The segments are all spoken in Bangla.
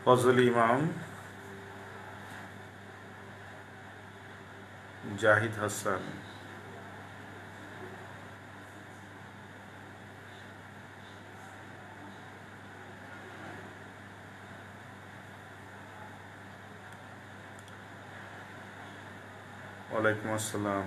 ফজল ইমাম, জাহিদ হাসান। ওয়ালাইকুম আসসালাম।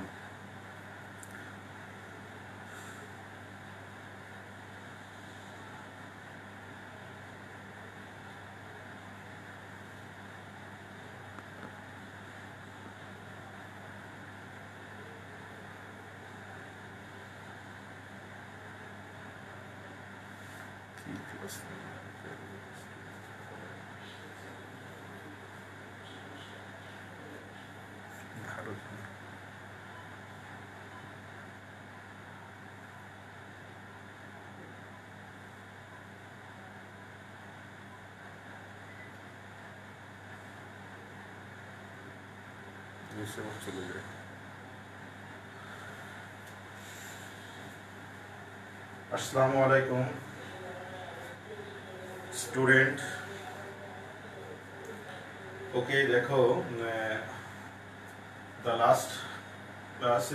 চলে যায়। আসসালামু আলাইকুম স্টুডেন্ট। ওকে, দেখো, the last class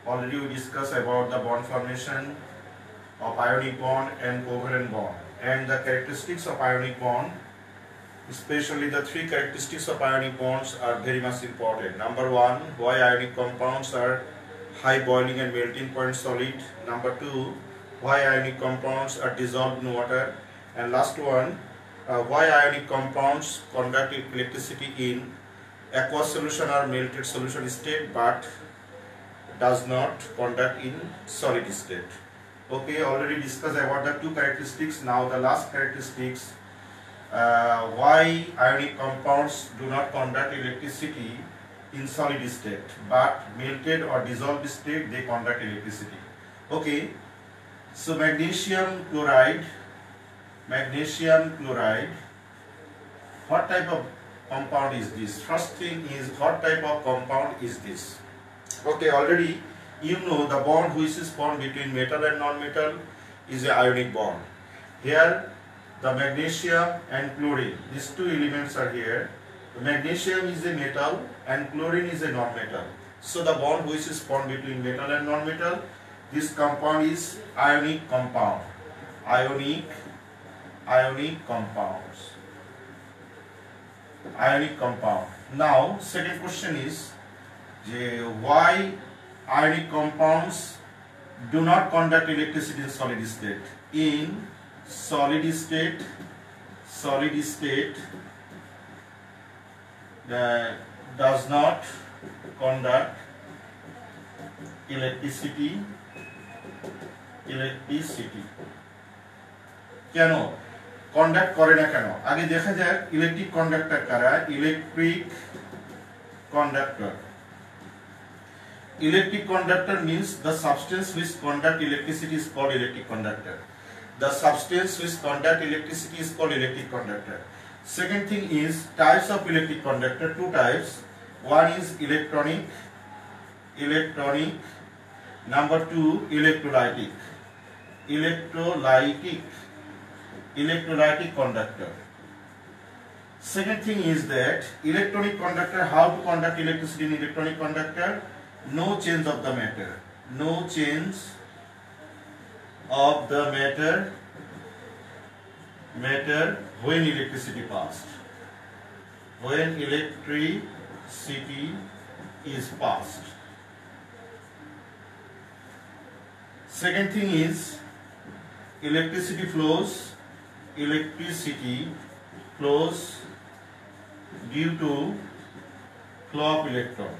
already we discussed about the bond formation of ionic bond and covalent bond and the characteristics of ionic bond. Especially the three characteristics of ionic bonds are very much important. Number one, why ionic compounds are high boiling and melting point solid. Number two, why ionic compounds are dissolved in water. And last one, why ionic compounds conduct electricity in aqueous solution or melted solution state but does not conduct in solid state. Okay, already discussed about the two characteristics. Now the last characteristics, why ionic compounds do not conduct electricity in solid state but melted or dissolved state they conduct electricity. Okay, so magnesium chloride, what type of compound is this? First thing is, what type of compound is this? Okay, already you know the bond which is formed between metal and non-metal is a ionic bond. Here the magnesium and chlorine, these two elements are here. The magnesium is a metal and chlorine is a non-metal. So the bond which is formed between metal and non-metal, this compound is ionic compound. Ionic compound. Now second question is, why ionic compounds do not conduct electricity in solid state? In solid state does not conduct electricity. কেন কন্ডাক্ট করে না কেন? আগে দেখা যাক ইলেকট্রিক কন্ডাক্টর কারা। Electric conductor means the substance which conduct electricity is called electric conductor. The substance which conduct electricity is called electric conductor. Second thing is types of electric conductor, two types. One is electronic. Number two, electrolytic conductor. Second thing is that electronic conductor, how to conduct electricity in electronic conductor? No change of the matter. When electricity passed. When electricity is passed. Second thing is electricity flows due to flow of electron.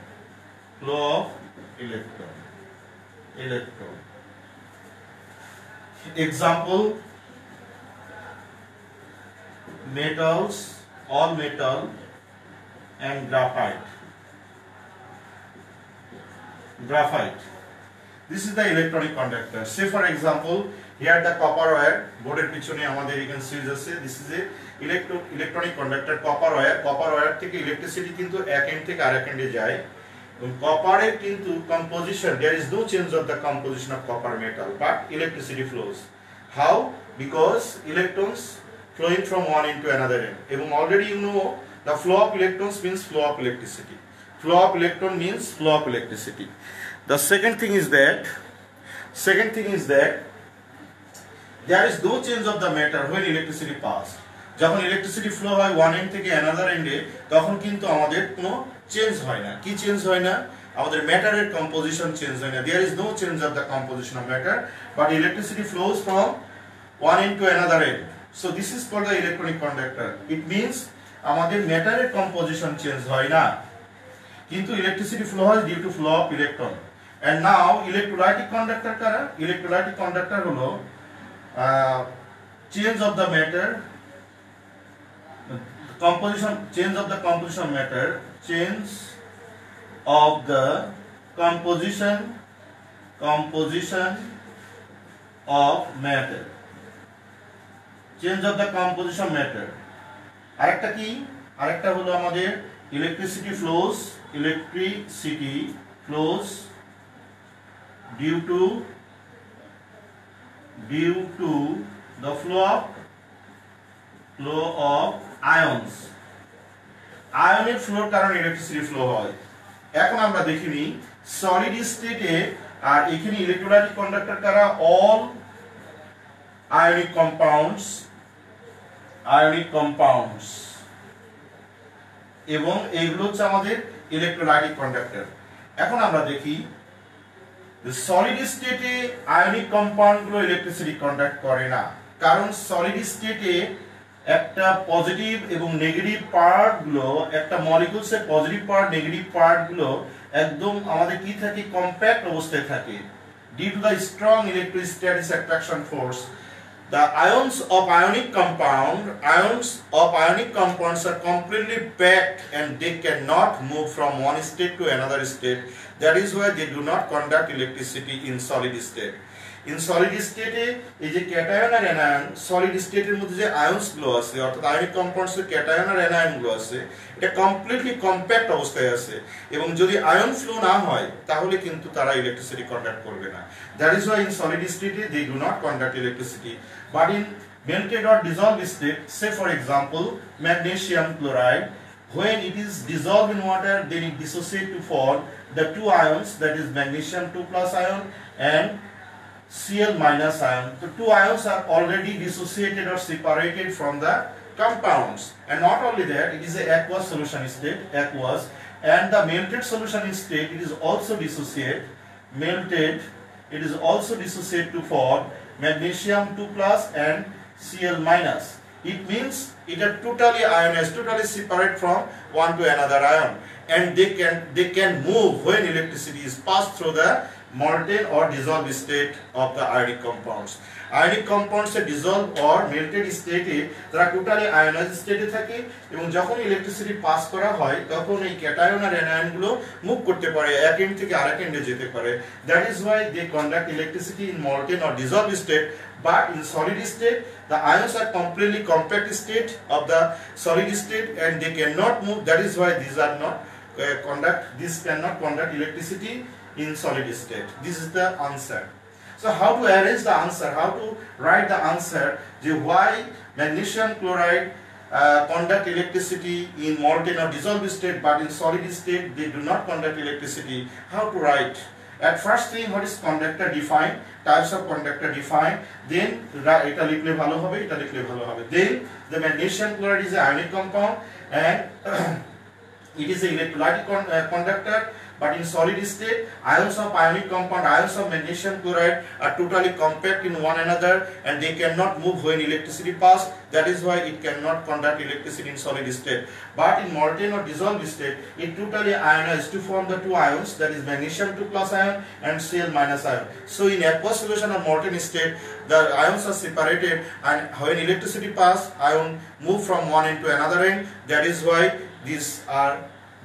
Example, metals, all metal and graphite. This is the electronic conductor. Say for example, here the copper wire, board এর পিছনে আমাদের এখানে সিরিজ আছে, this is a electronic conductor, copper wire থেকে ইলেকট্রিসিটি কিন্তু এক এন্ড থেকে আরেক এন্ডে যায়। কপারের কিন্তু composition, there is no change of the composition of copper metal but electricity flows. How? Because electrons flowing from one end to another end. এবং already you know the flow of electrons means flow of electricity. Flow of electron means flow of electricity. The second thing is that there is no change of the matter when electricity pass. যখন ইলেকট্রিসিটি ফ্লো হয় ওয়ান এন্ড থেকে অ্যানাদার এন্ডে তখন কিন্তু আমাদের কোনো চেঞ্জ হয় না। কি চেঞ্জ হয় না? আমাদের ম্যাটারের কম্পোজিশন চেঞ্জ হয় না। There is no change of the composition of matter, but electricity flows from one end to another end. So this is called the electronic conductor. It means আমাদের ম্যাটারের কম্পোজিশন চেঞ্জ হয় না, কিন্তু ইলেকট্রিসিটি ফ্লো হয় due to flow of electron. And now electrolytic conductor কারা? ইলেকট্রোলাইটিক কন্ডাক্টর হলো change of the matter, change of the composition of matter, change of the composition of matter, change of the composition of matter. আরেকটা কি? আরেকটা হলো আমাদের electricity flows due to the flow of ions. আয়নের ফ্লোর কারণে ইলেকট্রিসিটি ফ্লো হয়। এখন আমরা দেখিনি সলিড স্টেটে আর এখানে ইলেকট্রোলাইটিক কন্ডাক্টর কারা? অল আয়নিক কম্পাউন্ডস এবং এইগুলো হচ্ছে আমাদের ইলেকট্রোলাইটিক কন্ডাক্টর। এখন আমরা দেখি সলিড স্টেটে আয়নিক কম্পাউন্ড গুলো ইলেকট্রিসিটি কন্ডাক্ট করে না, কারণ সলিড স্টেটে একটা পজিটিভ এবং নেগেটিভ পার্ট গুলো, একটা মলিকিউলস এর পজিটিভ পার্ট নেগেটিভ পার্ট গুলো একদম আমাদের কি থাকে? কম্প্যাক্ট অবস্থায় থাকে। Due to the strong electrostatic attraction force, the ions of ionic compounds are completely packed and they cannot move from one state to another state. That is why they do not conduct electricity in solid state. In solid state এই যে ক্যাটায়ন আর অ্যানায়ন, সলিড স্টেটের মধ্যে যে আয়নস গুলো আছে অর্থাৎ আয়নিক কম্পাউন্ডস এর ক্যাটায়ন আর অ্যানায়ন গুলো আছে, এটা কমপ্লিটলি কম্প্যাক্ট অবস্থায় আছে এবং যদি আয়ন ফ্লো না হয় তাহলে কিন্তু তারা ইলেকট্রিসিটি কন্ডাক্ট করবে না। That is why in solid state they do not conduct electricity. But in melted or dissolved state, say for example magnesium chloride, when it is dissolved in water then it dissociates to form the two ions, that is magnesium 2+ ion and Cl- ion. The two ions are already dissociated or separated from the compounds, and not only that, it is a aqueous solution state, and the melted solution state it is also dissociate to form magnesium 2+ and Cl-. It means it are totally ionized, totally separate from one to another ion, and they can move when electricity is passed through the molten or dissolved state of the ionic compounds. Ionic compounds A dissolved or melted state এ তারা টোটালি আয়োনাইজড স্টেটে থাকে এবং যখন ইলেকট্রিসিটি পাস করা হয় তখন এই ক্যাটায়ন আর অ্যানায়ন গুলো মুভ করতে পারে, এক এন্ড থেকে আরেক এন্ডে যেতে পারে। That is why they conduct electricity in molten or dissolved state, but in solid state the ions are completely compact state of the solid state and they cannot move. That is why these cannot conduct electricity in solid state. This is the answer. So how to arrange the answer? How to write the answer? Why magnesium chloride conduct electricity in molten or dissolved state, but in solid state they do not conduct electricity. How to write? At first thing, what is conductor defined? Types of conductor defined. Then এটা লিখলে ভালো হবে, এটা লিখলে ভালো হবে। Then the magnesium chloride is an ionic compound and it is an electrolytic conductor. But in solid state, ions of ionic compound, ions of magnesium chloride are totally compact in one another and they cannot move when electricity pass. That is why it cannot conduct electricity in solid state. But in molten or dissolved state, it totally ionized to form the two ions, that is magnesium 2+ ion and Cl- ion. So in aqueous solution or molten state, the ions are separated and when electricity pass, ion move from one end to another end. That is why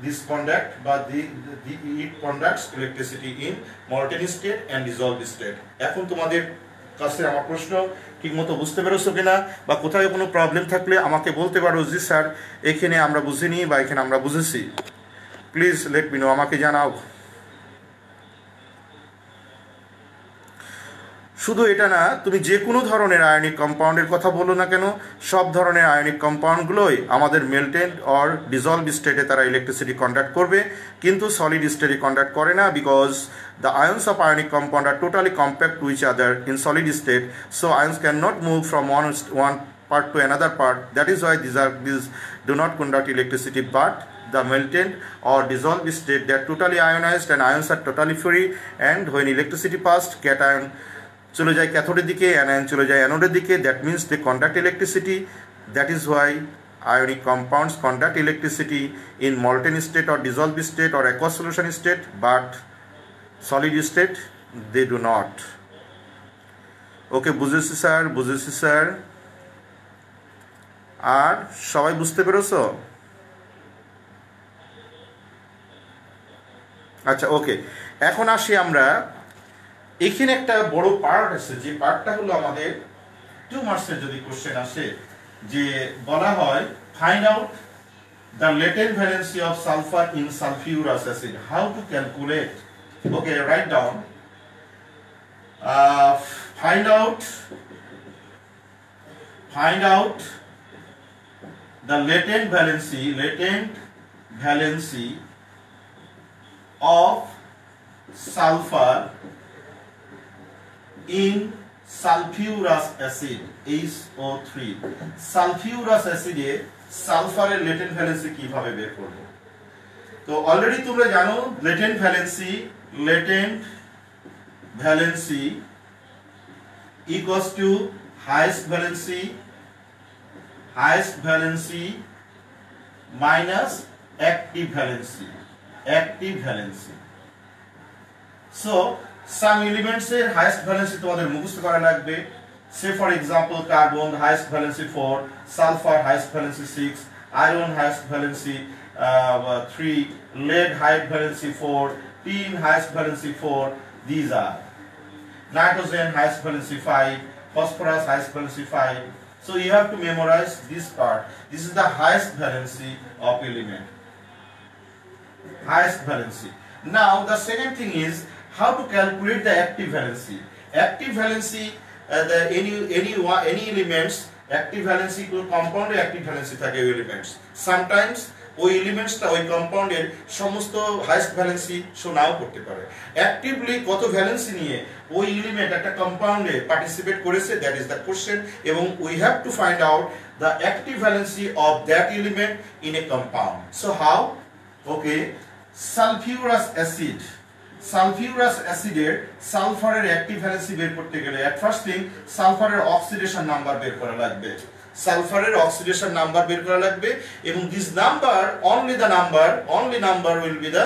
this conduct, but it conducts electricity in molten state and dissolved state. এখন তোমাদের কাছে আমার প্রশ্ন ঠিকমতো বুঝতে পেরেছো কিনা বা কোথায় কোনো প্রবলেম থাকলে আমাকে বলতে পারো জি স্যার এখানে আমরা বুঝিনি বা এখানে আমরা বুঝেছি, প্লিজ লেট মি নো, আমাকে জানাও। শুধু এটা না, তুমি যে কোনো ধরনের আয়নিক কম্পাউন্ডের কথা বলো না কেন, সব ধরনের আয়নিক কম্পাউন্ডগুলোই আমাদের মেল্টেড অর ডিজলভ স্টেটে তারা ইলেকট্রিসিটি কন্ডাক্ট করবে, কিন্তু সলিড স্টেটে কন্ডাক্ট করে না, because the ions of ionic compound are totally compact to each other in solid state, so ions can not move from one part to another part. That is why these do not conduct electricity, but the melted or dissolved state, they are totally ionized and ions are totally free, and when electricity passed, cation চলে যায় ক্যাথোডের দিকে, অ্যানায়ন চলে যায় অ্যানোডের দিকে, that means they conduct electricity. That is why ionic compounds conduct electricity in molten state or dissolved state or aqueous solution state, but solid state they do not. Okay, বুঝেছি স্যার। আর সবাই বুঝতে পেরেছো? আচ্ছা, ওকে, এখন আসি আমরা, এখানে একটা বড় পার্ট আছে, যে পার্টটা হলো আমাদের 2 মার্কসের যদি কোশ্চেন আসে, যে বলা হয় find out the latent valency of sulphur in sulphurous acid, how to calculate. Okay, write down, find out the latent valency of sulfur in sulfurous acid HO3. Sulphurous অ্যাসিডে সালফারের লেটেন্ট ভ্যালেন্সি কিভাবে বের করব? তো অলরেডি তোমরা জানো latent valency equals to highest valency minus active valency. So some elements এর highest valency তোমাদের মুখস্থ করা লাগবে। Say for example carbon highest valency 4, sulfur highest valency 6, iron highest valency 3, lead highest valency 4, tin highest valency 4. These are nitrogen highest valency 5, phosphorus highest valency 5. So you have to memorize this part. This is the highest valency of element. Highest valency. Now the second thing is how to calculate the active valency. Active valency, any elements active valency to compound active valency থাকে elements. Sometimes ওই এলিমেন্টসটা ওই কম্পাউন্ডের সমস্ত হাইয়েস্ট ভ্যালেন্সি শো নাও করতে পারে। অ্যাক্টিভলি কত ভ্যালেন্সি নিয়ে ওই এলিমেন্ট একটা কম্পাউন্ডে পার্টিসিপেট করেছে, দ্যাট ইজ দ্য কোশ্চেন, এবং we have to find out the active valency of that element in a compound. So how? Okay, সালফিউরাস অ্যাসিডের সালফারের অ্যাক্টিভ ভ্যালেন্সি বের করতে গেলে এট ফার্স্ট থিং সালফারের অক্সিডেশন নাম্বার বের করা লাগবে। সালফারের অক্সিডেশন নাম্বার বের করা লাগবে, এবং this number only number will be the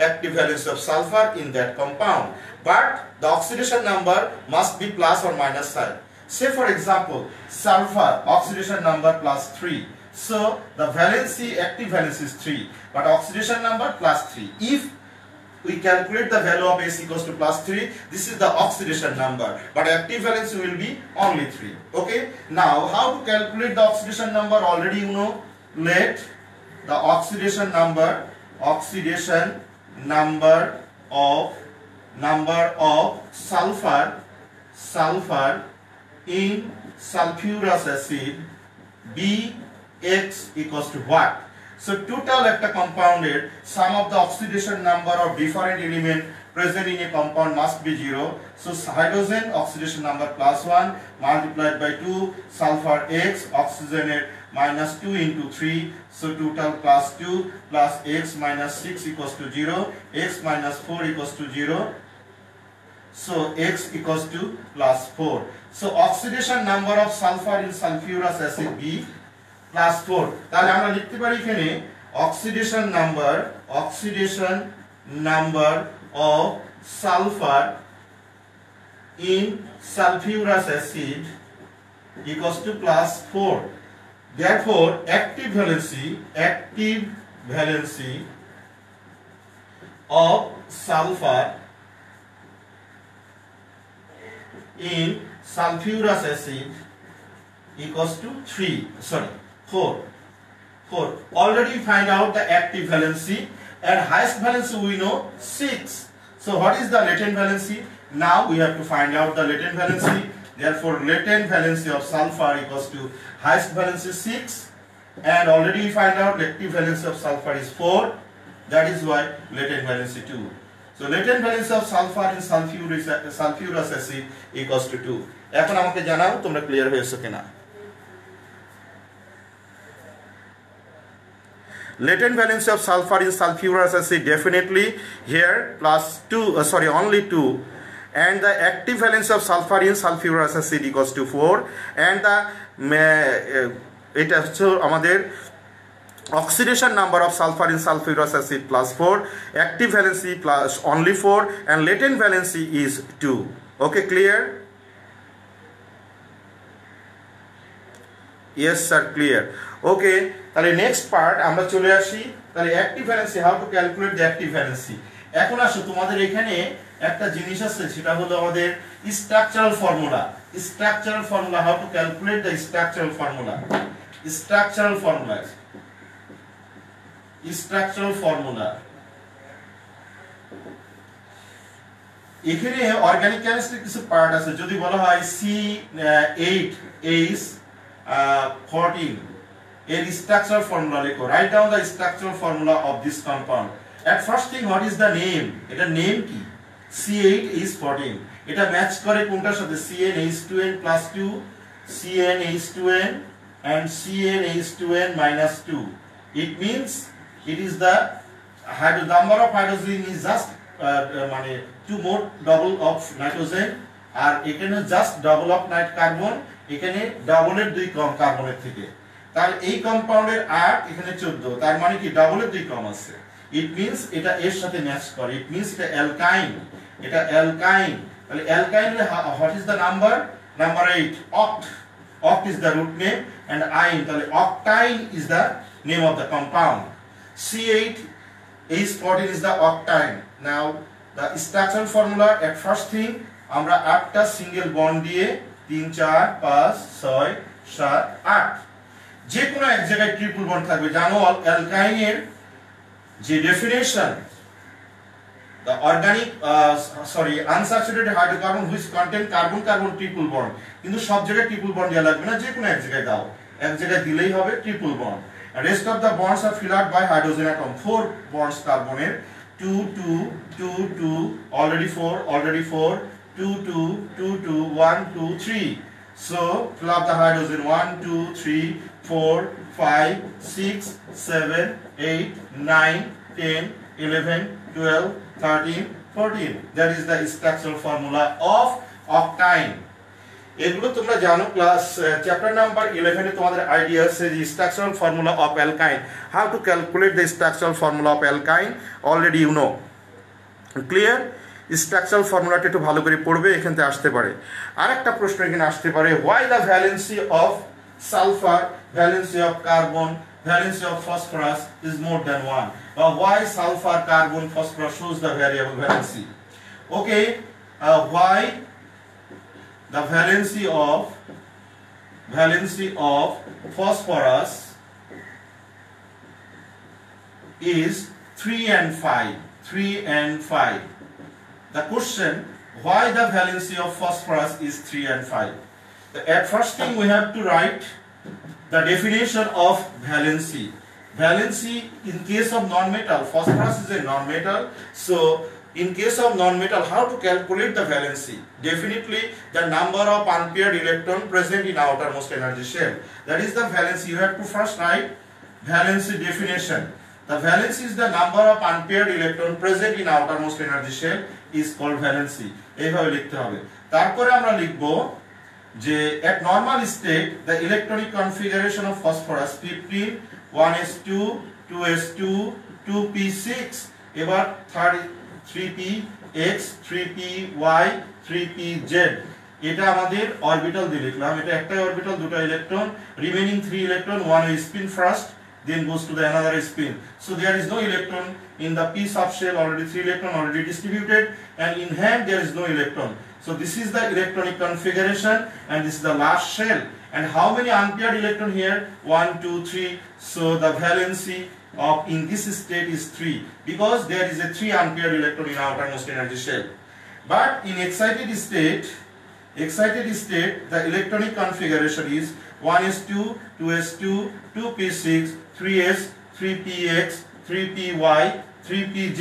active valence of sulfur in that compound, but the oxidation number must be plus or minus side. Say for example sulfur oxidation number +3, so the active valence is 3, but oxidation number +3. If we calculate the value of S equals to +3, this is the oxidation number, but active valence will be only 3. Okay, now how to calculate the oxidation number? Already you know, let the oxidation number of sulfur in sulfurous acid be X equals to what? So total একটা compounded sum of the oxidation number of different element present in a compound must be 0. So hydrogen oxidation number +1 multiplied by 2, sulfur X oxygen -2 into 3, so total +2 plus X -6 equals to 0, X -4 equals to 0, so X equals to +4. So oxidation number of sulfur in sulfurous acid B +4. তাহলে আমরা লিখতে পারি এখানে oxidation number of sulfur in sulfurous acid equals to +4. Therefore active valency of sulfur in sulfurous acid equals to 4. Already find out the active valency, and highest valency we know 6. So what is the latent valency? Now we have to find out the latent valency. Therefore, latent valency of sulfur equals to highest valency 6, and already we find out active valency of sulfur is 4. That is why latent valency 2. So latent valency of sulfur in sulfurous acid equals to 2. এখন আমাকে জানাও তোমরা ক্লিয়ার হয়েছে কিনা। Latent valency of sulfur in sulfurous acid definitely here plus 2, only 2, and the active valency of sulfur in sulfurous acid equals to 4, and the এটা হচ্ছে আমাদের oxidation number of sulfur in sulfurous acid plus 4, active valency plus only 4, and latent valency is 2. Okay, clear? Yes sir, clear. Okay, তাহলে নেক্সট পার্ট আমরা চলে আসি। তাহলে active valency, how to calculate the active valency. এখন আসো তোমাদের এখানে একটা জিনিস আছে, সেটা হলো আমাদের structural formula. Structural formula, how to calculate the structural formula. Structural formula, structural formula. এখানে অর্গানিক কেমিস্ট্রি কিছু পার্ট আছে। যদি বলা হয় C8H14 এর স্ট্রাকচারাল ফর্মুলা লেখো, write down the structural formula of this compound. At first thing, what is the name? এটা নেম কি? C8H14। এটা ম্যাচ করে কোনটার সাথে? CnH2n plus 2, CnH2n and CnH2n-2. It means it is the number of hydrogen is just মানে 2 more double of nitrogen, আর এখানে just double of night carbon, এখানে ডাবলের 2 কম কার্বনের থেকে। তাহলে এই কম্পাউন্ডের 8, এখানে 14, তার মানে কি ডাবলের 2 কম আছে। ইট মিন্স এটা এর সাথে ম্যাচ করে, ইট মিন্স এটা অ্যালকাইন, এটা অ্যালকাইন। তাহলে alkyne what is the number? Number 8, oct. Oct is the root name and ine, তাহলে octine is the name of the compound. C8H14 is the octine. Now the structural formula, at first thing আমরা 8টা সিঙ্গেল বন্ড দিয়ে 3 4 5 6 7 8 যে কোনো এক জায়গায় ট্রিপল বন্ড থাকবে। জানো অ্যালকাইনের যে definition, the organic unsaturated hydrocarbon which contain carbon carbon triple bond, কিন্তু সব জায়গায় ট্রিপল বন্ড দেওয়া লাগবে না, যে কোনো এক জায়গায় দাও, এক জায়গায় দিলেই হবে triple bond. rest of the bonds are filled out by hydrogen atom, 4 bonds কার্বনের, 2 2 2 2 already 4 2 2 2 2 1 2 3. So fill up the hydrogen 1 2 3 4 5 6 7 8 9 10 11 12 13 14. That is the structural formula of octine. এগুলো তোমরা জানো, ক্লাস চ্যাপ্টার নাম্বার 11 এ তোমাদের আইডিয়া আছে যে structural formula of alkyne, how to calculate the structural formula of alkyne, already you know. Clear? Structural ফর্মুলাটা একটু ভালো করে পড়বে, এখান থেকে আসতে পারে। আরেকটা প্রশ্ন এখানে আসতে পারে, why the valency of sulphur, valency of carbon, valency of phosphorus is more than 1, or why sulfur, carbon, phosphorus shows the variable valency. Okay, why the valency of phosphorus is 3 and 5. 3 and 5. The question, why the valency of phosphorus is 3 and 5? At first thing we have to write the definition of valency. Valency in case of non-metal, phosphorus is a non-metal, so in case of non-metal, how to calculate the valency? Definitely the number of unpaired electron present in outermost energy shell. That is the valency. You have to first write valency definition. The valency is the number of unpaired electron present in outermost energy shell is called valency. এইভাবে লিখতে হবে। তারপরে আমরা লিখব যে at normal state the electronic configuration of phosphorus 15 1s2 2s2 2p6, এবার 3px 3py 3pz, এটা আমাদের অরবিটাল দিয়ে লিখলাম। এটা একটা অরবিটাল, দুটো electron, remaining 3 electron, one is spin first then goes to the another spin, so there is no electron in the p subshell, already 3 electron already distributed, and in hand there is no electron. So this is the electronic configuration and this is the last shell. And how many unpaired electron here? 1 2 3. So the valency of in this state is 3 because there is a 3 unpaired electron in outermost energy shell. But in excited state, the electronic configuration is 1s2, 2s2, 2p6, 3s, 3px, 3py, 3pz.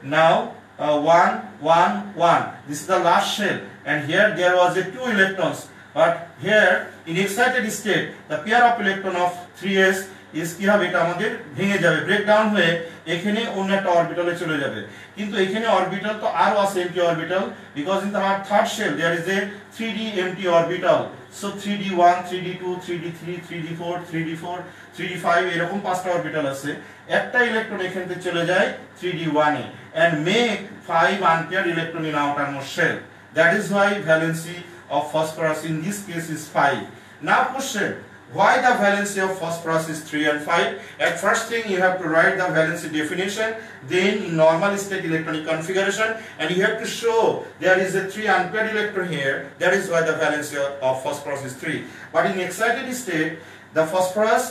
Now 1, 1, 1. This is the last shell, and here there was a 2 electrons. But here in excited state, the pair of electron of 3s is কি হবে, এটা আমাদের ভেঙে যাবে, ব্রেক ডাউন হয়ে এখানে অন্য একটা অরবিটালে চলে যাবে। কিন্তু এখানে অরবিটাল তো আরো আছে empty orbital, because in the third shell there is a 3d empty orbital. So 3d1, 3d2, 3d3, 3d4, 3d4, 3d5 এরকম পাঁচটা অরবিটাল আছে। একটা ইলেকট্রন এখান থেকে চলে যায় 3d1 A and make 5 unpaired electron in outermost shell. That is why valency of phosphorus in this case is 5. Now question, why the valency of phosphorus is 3 and 5? At first thing you have to write the valency definition, then in normal state electronic configuration, and you have to show there is a 3 unpaired electron here. That is why the valency of phosphorus is 3. But in excited state, the phosphorus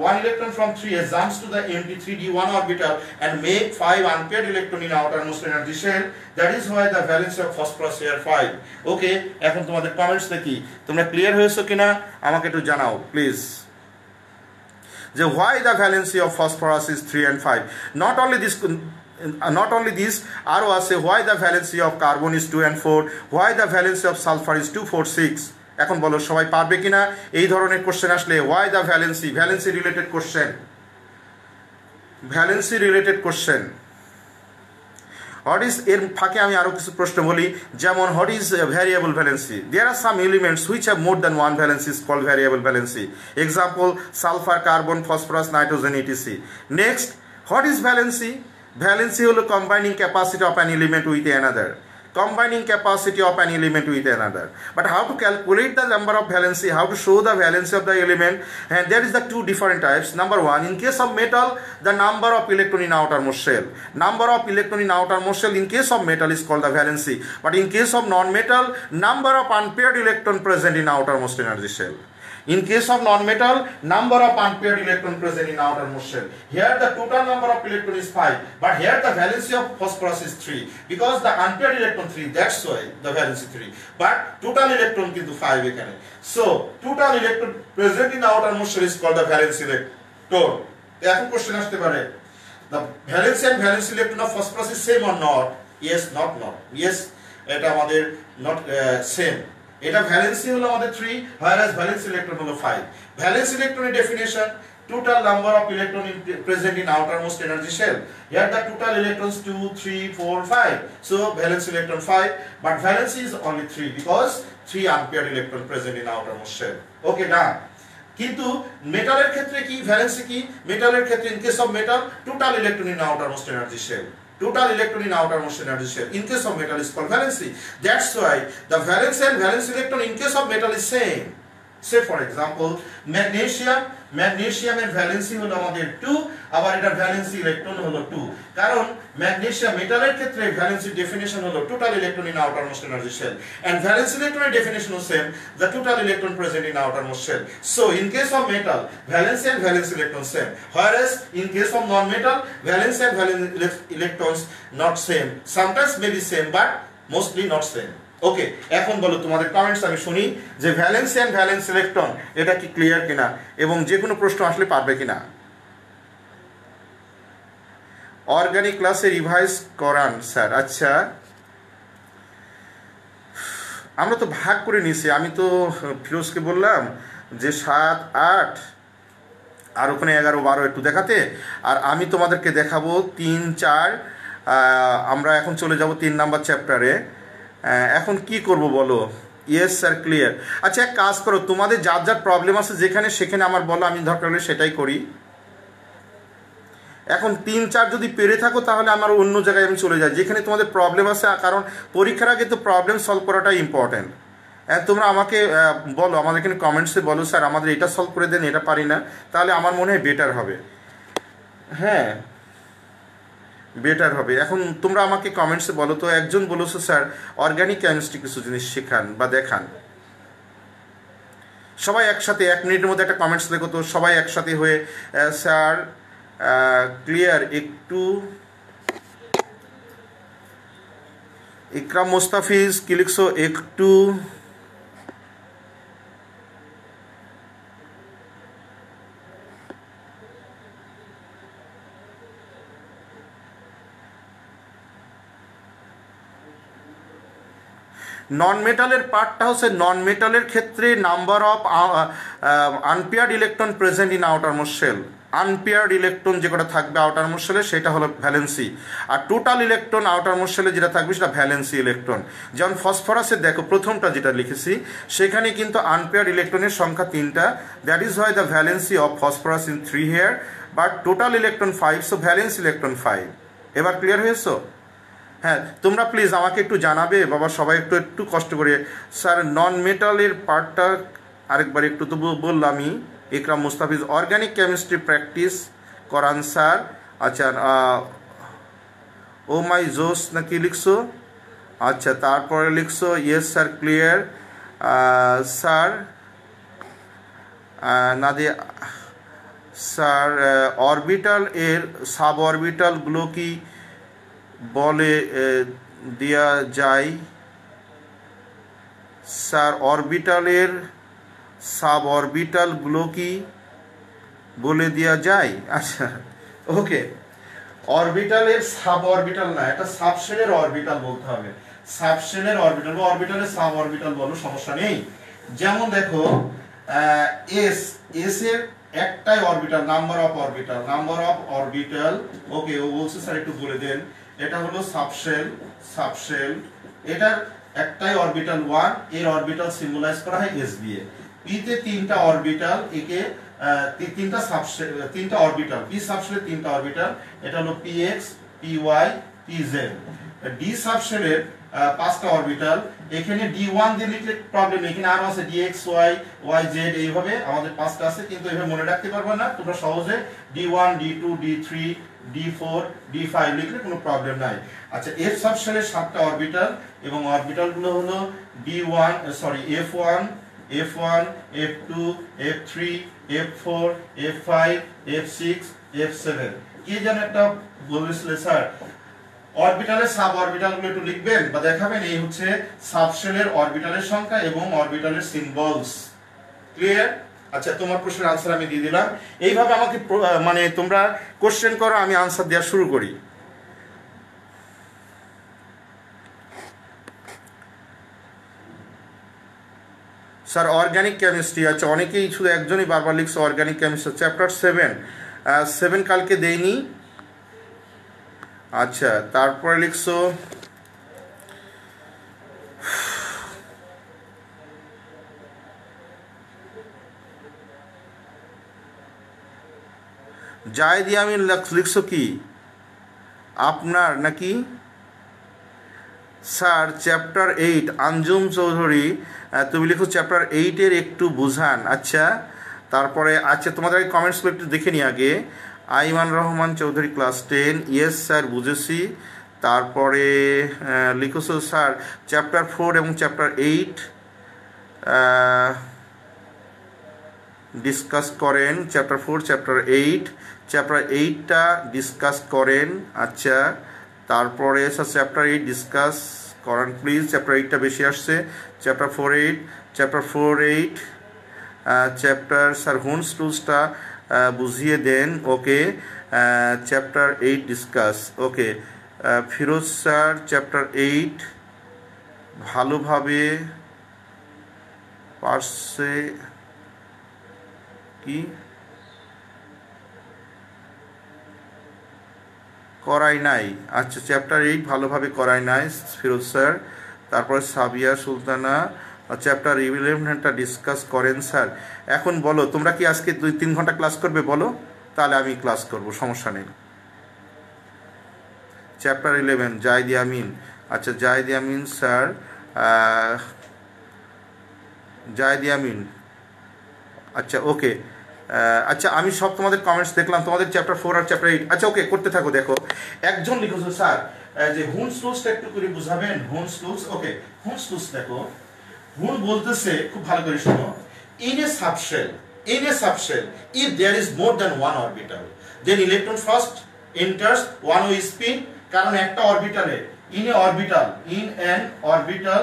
one electron from 3s jumps to the empty 3d1 orbital and make 5 unpaired electron in outermost energy shell. That is why the valency of phosphorus here 5. Okay, এখন তোমাদের কমেন্টস দেখি, তোমরা ক্লিয়ার হয়েছো কিনা আমাকে একটু জানাও প্লিজ, যে why the valency of phosphorus is 3 and 5. Not only this, আরো আছে why the valency of carbon is 2 and 4, why the valency of sulfur is 2, 4, 6. এখন বলো সবাই পারবে কিনা এই ধরনের কোশ্চেন আসলে? why the valency related question. What is এর ফাঁকে আমি আরো কিছু প্রশ্ন বলি, যেমন what is variable valency? There are some elements which have more than one valency is called variable valency. Example, sulfur, carbon, phosphorus, nitrogen, etc. Next, what is valency? Valency হলো combining capacity of an element with another. Combining capacity of an element with another. But how to calculate the number of valency, how to show the valency of the element, and there is the two different types. Number one, in case of metal, the number of electron in outermost shell. Number of electron in outermost shell in case of metal is called the valency. But in case of non-metal, number of unpaired electron present in outermost energy shell. In case of non-metal, number of unpaired electron present in outermost shell. Here the total number of electron is 5, but here the valency of phosphorus is 3, because the unpaired electron 3, that's why the valency 3. But total electron কিন্তু 5 এখানে. So total electron present in outermost shell is called the valency electron. এখন কোশ্চেন আসতে পারে, the valency and valency electron of phosphorus is same or not? Yes, not. Yes, এটা আমাদের not same. এটা ভ্যালেন্সি হলো আমাদের 3, whereas ভ্যালেন্সি ইলেকট্রন হলো 5. ভ্যালেন্সি ইলেকট্রনের definition, total number of electron present in outermost energy shell. Here the total electrons 2, 3, 4, 5. So valence electron 5, but valency is only 3 because 3 unpaired electron present in outermost shell. Okay, done. কিন্তু মেটালের ক্ষেত্রে কি ভ্যালেন্সি কি? মেটালের ক্ষেত্রে in case of metal, total electron in outermost energy shell. Total electron in outermost energy shell. In case of metal is called valency. That's why the valence and valence electron in case of metal is same. Say for example, ম্যাগনেসিয়ামের ভ্যালেন্সি হলো আমাদের 2, আবার এটা ভ্যালেন্সি ইলেকট্রন হলো 2, কারণ ম্যাগনেসিয়াম মেটালের ক্ষেত্রে ভ্যালেন্সি ডেফিনিশন হলো total electron in outermost energy shell, and valency ইলেকট্রনের ডেফিনিশন হলো same, the total electron present in outermost shell. So in case of metal, valency and valency electron same, whereas in case of non-metal, valence and valence electrons not same. Sometimes may be same, but mostly not same. ওকে, এখন বলো তোমাদের কমেন্টস আমি শুনি যে ভ্যালেন্স এন্ড ভ্যালেন্স ইলেকট্রন এটা কি ক্লিয়ার কিনা, এবং যে কোনো প্রশ্ন আসলে পারবে কিনা। অর্গানিক ক্লাসে রিভাইজ করান স্যার। আচ্ছা, আমরা তো ভাগ করে নিয়েছি, আমি তো ফিরোজকে বললাম যে 7, 8 আর ওখানে 11, 12 একটু দেখাতে, আর আমি তোমাদেরকে দেখাবো 3, 4। আমরা এখন চলে যাব 3 নাম্বার চ্যাপ্টারে। এখন কি করব বলো? Yes sir, clear. আচ্ছা, এক কাজ করো, তোমাদের যার যার প্রবলেম আছে যেখানে সেখানে আমার বলো, আমি দরকার হলে সেটাই করি। এখন 3, 4 যদি পেরে থাকো তাহলে আমার অন্য জায়গায় আমি চলে যাই যেখানে তোমাদের প্রবলেম আছে, কারণ পরীক্ষার আগে তো প্রবলেম সলভ করাটাই ইম্পর্টেন্ট। তোমরা আমাকে বলো, আমাদের এখানে কমেন্টসে বলো স্যার আমাদের এটা সলভ করে দেন, এটা পারি না, তাহলে আমার মনে হয় বেটার হবে। হ্যাঁ, বেটার হবে। এখন তোমরা আমাকে কমেন্টসে বলো তো। একজন বলেছো স্যার অর্গানিক কেমিস্ট্রি কিছু জিনিস শেখান বা দেখান। সবাই একসাথে 1 মিনিটের মধ্যে একটা কমেন্টস দেখো তো, সবাই একসাথে হয়ে। স্যার ক্লিয়ার, একটু ইকরাম মুস্তাফিজ কি লিখছো একটু নন মেটালের পার্টটা হচ্ছে নন মেটালের ক্ষেত্রে number of unpaired electron present in outermost shell. Unpaired electron যে কটা থাকবে আউটারমোস্ট শেলে সেটা হলো ভ্যালেন্সি, আর টোটাল ইলেকট্রন আউটারমোস্ট শেলে যেটা থাকবে সেটা ভ্যালেন্সি ইলেকট্রন। যেমন ফসফরাসে দেখো প্রথমটা যেটা লিখেছি সেখানে কিন্তু আনপেয়ার্ড ইলেকট্রনের সংখ্যা 3টা, that is why the valency of phosphorus in 3 here, but total electron 5, so valence electron 5। এবার ক্লিয়ার হয়েছো? হ্যাঁ, তোমরা প্লিজ আমাকে একটু জানাবে বাবা, সবাই একটু কষ্ট করে। স্যার নন মেটালের পার্টটা আরেকবার একটু তো বললামই। ইকরাম মুস্তাফিজ অর্গানিক কেমিস্ট্রি প্র্যাকটিস করান স্যার। আচ্ছা, ও মাই জোস না কি লিখছো? আচ্ছা, তারপরে লিখছো yes sir clear sir. Nadia sir orbital এর সাব অরবিটালগুলো কি বলে দেয়া যায়? স্যার অরবিটালের সাব অরবিটালগুলো কি বলে দেওয়া যায়? আচ্ছা, ওকে। অরবিটালের সাব অরবিটাল না, এটা সাবশেলের অরবিটাল বলতে হবে। সাবশেলের অরবিটাল বা অরবিটালের সাব অরবিটাল বলো, সমস্যা নেই। যেমন দেখো এস এর একটাই অরবিটাল, নাম্বার অফ অরবিটাল। ওকে, ও বলছে স্যার একটু বলে দেন। এটা হলো সাবশেল, এটার একটাই অরবিটাল 1, এর অরবিটাল সিম্বলাইজ করা হয় এস দিয়ে। পি তে 3টা অরবিটাল, একে 3টা অরবিটাল, পি সাবশেলের 3টা অরবিটাল, এটা হলো px py pz। ডি সাবশেলের 5টা অরবিটাল, এখানে d1 দিয়ে লিখলে প্রবলেম নেই, এখানে আরো আছে dx y yz, এইভাবে আমাদের 5টা আছে, কিন্তু এইভাবে মনে রাখতে পারবে না তোমরা সহজে। d1 d2 d3 d4 d5 লিখলে কোনো প্রবলেম নাই। আচ্ছা, এফ সাবশেলের 7টা অরবিটাল, এবং অরবিটালগুলো হলো d1 f1 f2 f3 f4 f5 f6 f7। কি যেন একটা বলেছিল স্যার, অরবিটালের সাব অরবিটালগুলো একটু লিখবেন বা দেখাবেন। এই হচ্ছে সাবশেলের অরবিটালের সংখ্যা এবং অরবিটালের সিম্বলস। ক্লিয়ার? আচ্ছা, তোমার প্রশ্নের আনসার আমি দিয়ে দিলাম। এইভাবে আমাকে মানে তোমরা কোশ্চেন করো, আমি আনসার দেওয়া শুরু করি। স্যার অর্গানিক কেমিস্ট্রি, আচ্ছা অনেকেই শুধু একজনই বারবার লিখছে অর্গানিক কেমিস্ট্রি। চ্যাপ্টার 7 কালকে দেইনি। আচ্ছা, তারপরে লিখছো জায়দি আমি লিখছো কি আপনার নাকি? স্যার চ্যাপ্টার 8 আঞ্জুম চৌধুরী, তুমি লিখো চ্যাপ্টার 8-এর একটু বুঝান। আচ্ছা, তারপরে আচ্ছা তোমাদের কমেন্টসগুলো একটু দেখে নিই আগে। Aiman Rahman Chowdhury class 10, yes sir বুঝেছি। তারপরে লিখছো স্যার চ্যাপ্টার 4 এবং চ্যাপ্টার 8 ডিসকাস করেন। চ্যাপ্টার 4 চ্যাপ্টার 8টা ডিসকাস করেন। আচ্ছা, তারপরে স্যার চ্যাপ্টার 8 ডিসকাস করেন প্লিজ। চ্যাপ্টার 8টা বেশি আসছে। চ্যাপ্টার 4 8 চ্যাপ্টার স্যার হুন্স টুলসটা বুঝিয়ে দেন। Okay, chapter 8 discuss. Okay, Firoz sir chapter 8 ভালোভাবে পারছে কি করাই নাই? আচ্ছা, চ্যাপ্টার 8 ভালোভাবে করাই নাই ফিরোজ স্যার। তারপরে সাবিয়া সুলতানা চ্যাপ্টার 11টা ডিসকাস করেন স্যার। এখন বলো তোমরা কি আজকে 2-3 ঘন্টা ক্লাস করবে? বলো, তাহলে আমি ক্লাস করব, সমস্যা নেই। চ্যাপ্টার 11 জায়দি আমিন। আচ্ছা, জায়দি আমিন স্যার, জায়দি আমিন। আচ্ছা, ওকে। আচ্ছা, আমি সব তোমাদের কমেন্টস দেখলাম, তোমাদের চ্যাপ্টার 4 আর চ্যাপ্টার 8। আচ্ছা, ওকে, করতে থাকো। দেখো একজন লিখেছো স্যার যে হুন্স টুলসটা একটু করে বুঝাবেন। হুন্স টুলস, ওকে। হুন্স টুলস দেখো, হুন বলতেছে, খুব ভালো করে শোনো, in a subshell if there is more than one orbital then electron first enters one way spin, কারণ একটা অরবিটালে in a orbital, in an orbital,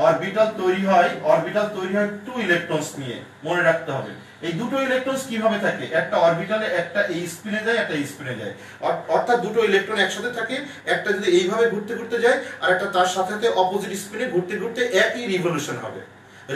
orbital তৈরি হয় টু ইলেকট্রনস নিয়ে, মনে রাখতে হবে। এই দুটো ইলেকট্রনস কিভাবে থাকে, একটা অরবিটালে একটা এই স্পিনে যায়, একটা এই স্পিনে যায়, অর্থাৎ দুটো ইলেকট্রন একসাথে থাকে, একটা যদি এইভাবে ঘুরতে ঘুরতে যায় আর একটা তার সাথে অপোজিট স্পিনে ঘুরতে ঘুরতে একই রিভলিউশন হবে।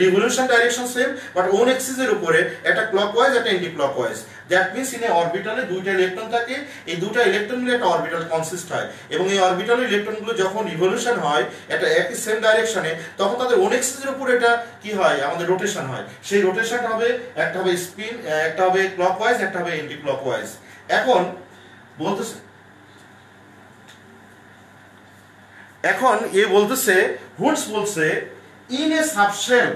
Revolution direction same, but own axis এর উপরে একটা ক্লকওয়াইজ একটা anti clockwise. That means in a অরবিটালে দুইটা ইলেকট্রন থাকে, এই দুটো ইলেকট্রন মিলে একটা অরবিটাল কনসিস্ট হয়, এবং এই অরবিটালের ইলেকট্রনগুলো যখন রিভলিউশন হয় একটা একই সেম ডাইরেকশনে, তখন তাদের ওন অ্যাক্সিস এর উপরে এটা কি হয়, আমাদের রোটেশন হয়। সেই রোটেশন হবে, একটা হবে স্পিন, একটা হবে ক্লকওয়াইজ, একটা হবে অ্যান্টি ক্লকওয়াইজ। এখন বলতেছে হুডস বলছে in a subshell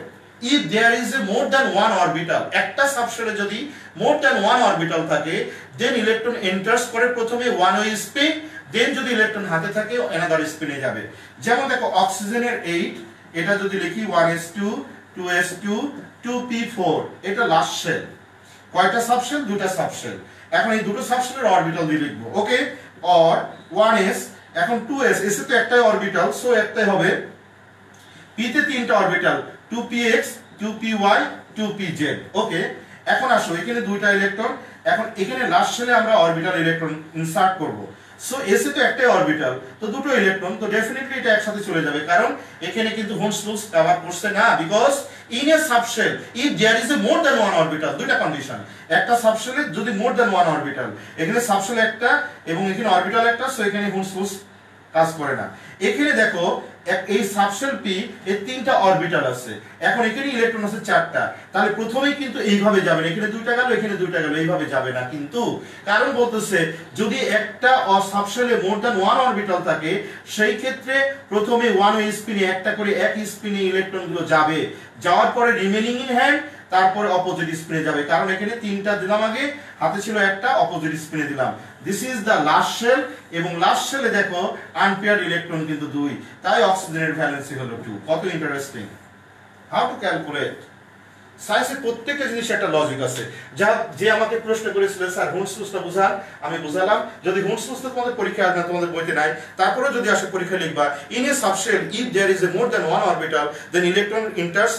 if there is a more than one orbital, একটা সাবশেলে যদি more than one orbital থাকে, then electron enters করে প্রথমে one way spin, then যদি ইলেকট্রন হাতে থাকে another spin এ যাবে। যেমন দেখো অক্সিজেনের 8, এটা যদি লিখি 1s2 2s2 2p4, এটা লাস্ট শেল। কয়টা সাবশেল, দুটো সাবশেল। এখন এই দুটো সাবশেলের অরবিটাল দিয়ে লিখবো, ওকে। অর 1s, এখন 2s, এস এ তো একটাই অরবিটাল, সো একটাই হবে। p তে তিনটা অরবিটাল, 2px 2py 2pz, ওকে। এখন আসো এখানে দুইটা ইলেকট্রন, এখন এখানে লাস্ট শেলে আমরা অরবিটাল ইলেকট্রন ইনসার্ট করব। সো এস এ তো একটাই অরবিটাল, তো দুটো ইলেকট্রন, তো ডেফিনেটলি এটা একসাথে চলে যাবে, কারণ এখানে কিন্তু হোলস রুলস কভার করছে না, because in a subshell if there is a more than one orbital, দুইটা কন্ডিশন। একটা সাবশেলে যদি মোর দ্যান ওয়ান অরবিটাল, এখানে সাবশেল একটা এবং এখানে অরবিটাল একটা, সো এখানে হোলস রুলস কাজ করে না। এখানে দেখো এই সাবশেল পি এর তিনটা অরবিটাল আছে, এখন এখানে ইলেকট্রন আছে চারটা, তাহলে প্রথমেই কিন্তু এইভাবে যাবে না, এখানে দুইটা গেল এখানে দুইটা গেল, এইভাবে যাবে না কিন্তু, কারণ বলতেছে যদি একটা সাবশেলে মোর দ্যান ওয়ান অরবিটাল থাকে, সেই ক্ষেত্রে প্রথমে ওয়ান ওয়ে স্পিনে একটা করে এক স্পিনে ইলেকট্রনগুলো যাবে, যাওয়ার পরে রিমেনিং ইন হ্যান্ড, তারপরে অপোজিট স্পিনে যাবে, কারণ এখানে তিনটা দিলাম আগে, হাতে ছিল একটা, অপোজিট স্পিনে দিলাম। This is the last shell, এবং লাস্ট শেলে দেখো আনপেয়ার্ড ইলেকট্রন কিন্তু 2, তাই অক্সিজেনের ভ্যালেন্সি হলো 2। কত ইন্টারেস্টিং। How to calculate. সায়েন্সের প্রত্যেকটা জিনিসের একটা লজিক আছে। যে আমাকে প্রশ্ন করেছিল স্যার হুডস রুলসটা বুঝান, আমি বুঝালাম। যদি হুডস রুলস তোমাদের পরীক্ষায় আসবে, তোমাদের বইতে নাই, তারপরে যদি আসে পরীক্ষায় লিখবা in a subshell if there is a more than one orbital, then electron enters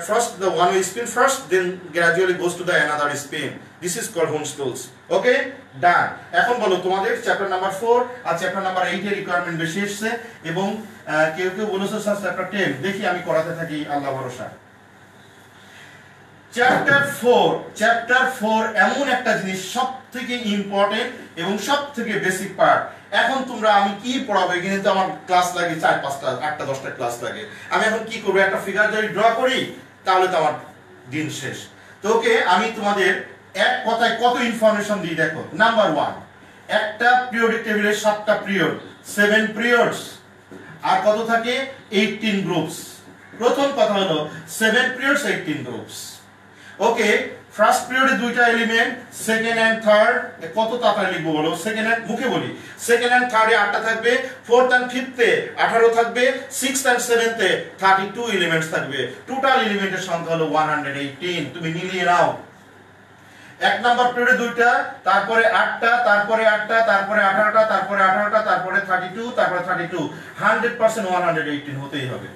first the one way spin first, then gradually goes to the another spin. This is called Hund's rules. Okay, done. এখন বলো তোমাদের চ্যাপ্টার নাম্বার 4 আর চ্যাপ্টার নাম্বার 8 এর রিকোয়ারমেন্ট বেশি এসেছে, এবং কেউ কেউ বলেছে স্যার চ্যাপ্টার 10, দেখি আমি করাতে থাকি, আল্লাহ ভরসা। চ্যাপ্টার 4 এমন একটা জিনিস, সবথেকে ইম্পর্টেন্ট এবং সবথেকে বেসিক পার্ট। এখন তোমরা আমি কি পড়াবো, এখানে তো আমার ক্লাস লাগে 4-5টা 8টা 10টা ক্লাস লাগে, আমি এখন কি করব, একটা ফিগার যদি ড্র করি তাহলে তো আমার দিন শেষ। তো ওকে, আমি তোমাদের এক কথায় কত ইনফরমেশন দিই দেখো। নাম্বার 1, একটা পিরিয়ডিক টেবিলের 7টা পিরিয়ড, 7 পিরিয়ডস, আর কত থাকে 18 গ্রুপস। প্রথম কথা হলো 7 পিরিয়ডস 18 গ্রুপস। ওকে, ফার্স্ট পিরিয়ডে দুইটা এলিমেন্ট, সেকেন্ড এন্ড থার্ড, কত তাড়াতাড়ি লিখবো বলো, সেকেন্ড এন্ড মুখে বলি, সেকেন্ড এন্ড থার্ডে 8টা থাকবে, ফোর্থ এন্ড ফিফথে 18 থাকবে, সিক্সথ এন্ড সেভেন্থে 32 এলিমেন্টস থাকবে। টোটাল এলিমেন্টের সংখ্যা হলো 118। তুমি মিলিয়ে নাও। এক নাম্বার পিরিয়ডে দুইটা, তারপরে 8টা, তারপরে 8টা, তারপরে 18টা, তারপরে 18টা, তারপরে 32, তারপরে 32, 100% 118 হতেই হবে।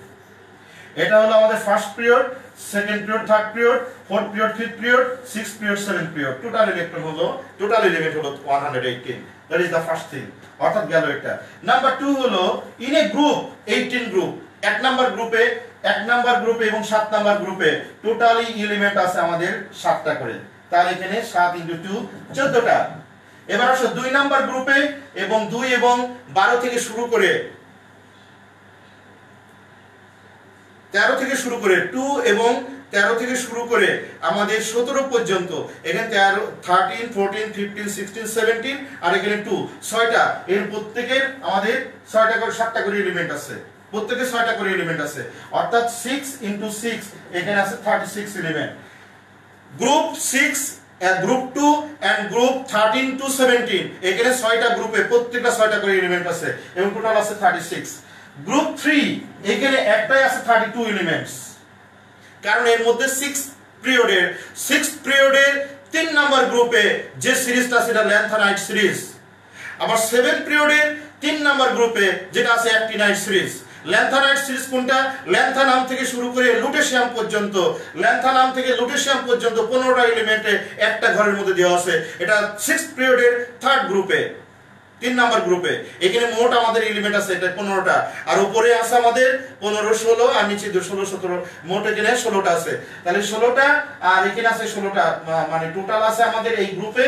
এটা হলো আমাদের first period, second period, third period, fourth period, fifth period, sixth period, seventh period. Total element হলো 118। That is the first thing, অর্থাৎ গেল এটা। নাম্বার 2 হলো ইন এ গ্রুপ 18 গ্রুপ। এক নাম্বার গ্রুপে এবং 7 নাম্বার গ্রুপে টোটালি এলিমেন্ট আছে আমাদের 7টা করে, তাহলে এখানে 7 × 2 14টা। এবার আসো 2 নাম্বার গ্রুপে এবং 2 এবং 12 থেকে শুরু করে 13 থেকে শুরু করে 2 এবং 13 থেকে শুরু করে আমাদের 17 পর্যন্ত, এখানে 13 14 15 16 17 আর এখানে 2, 6টা। এর প্রত্যেকের আমাদের 6টা করে 7টা করে এলিমেন্ট আছে, প্রত্যেকে 6টা করে এলিমেন্ট আছে, অর্থাৎ 6 × 6 এখানে আছে 36 element. Group 6, group 2 and group 13 to 17 এখানে 6টা গ্রুপে প্রত্যেকটা 6টা করে এলিমেন্ট আছে এবং টোটাল আছে 36। গ্রুপ 3 এখানে একটাই আছে 32 এলিমেন্টস, কারণ এর মধ্যে 6 পিরিয়ডের 3 নাম্বার গ্রুপে যে সিরিজটা সেটা ল্যান্থানাইট সিরিজ, আবার 7 পিরিয়ডের 3 নাম্বার গ্রুপে যেটা আছে অ্যাক্টিনাইট সিরিজ। ল্যান্থানাইট সিরিজ কোনটা? ল্যান্থানাম থেকে শুরু করে লুটেশিয়াম পর্যন্ত, ল্যান্থানাম থেকে লুটেশিয়াম পর্যন্ত 15টা এলিমেন্টে একটা ঘরের মধ্যে দেওয়া আছে। এটা 6 পিরিয়ডের 3rd গ্রুপে, 3 নাম্বার গ্রুপে। এখানে মোট আমাদের এলিমেন্ট আছে এটা 15টা, আর উপরে আছে আমাদের 15 16 আর নিচে 16 17, মোট এখানে 16টা আছে। তাহলে 16টা আর এখানে আছে 16টা, মানে টোটাল আছে আমাদের এই গ্রুপে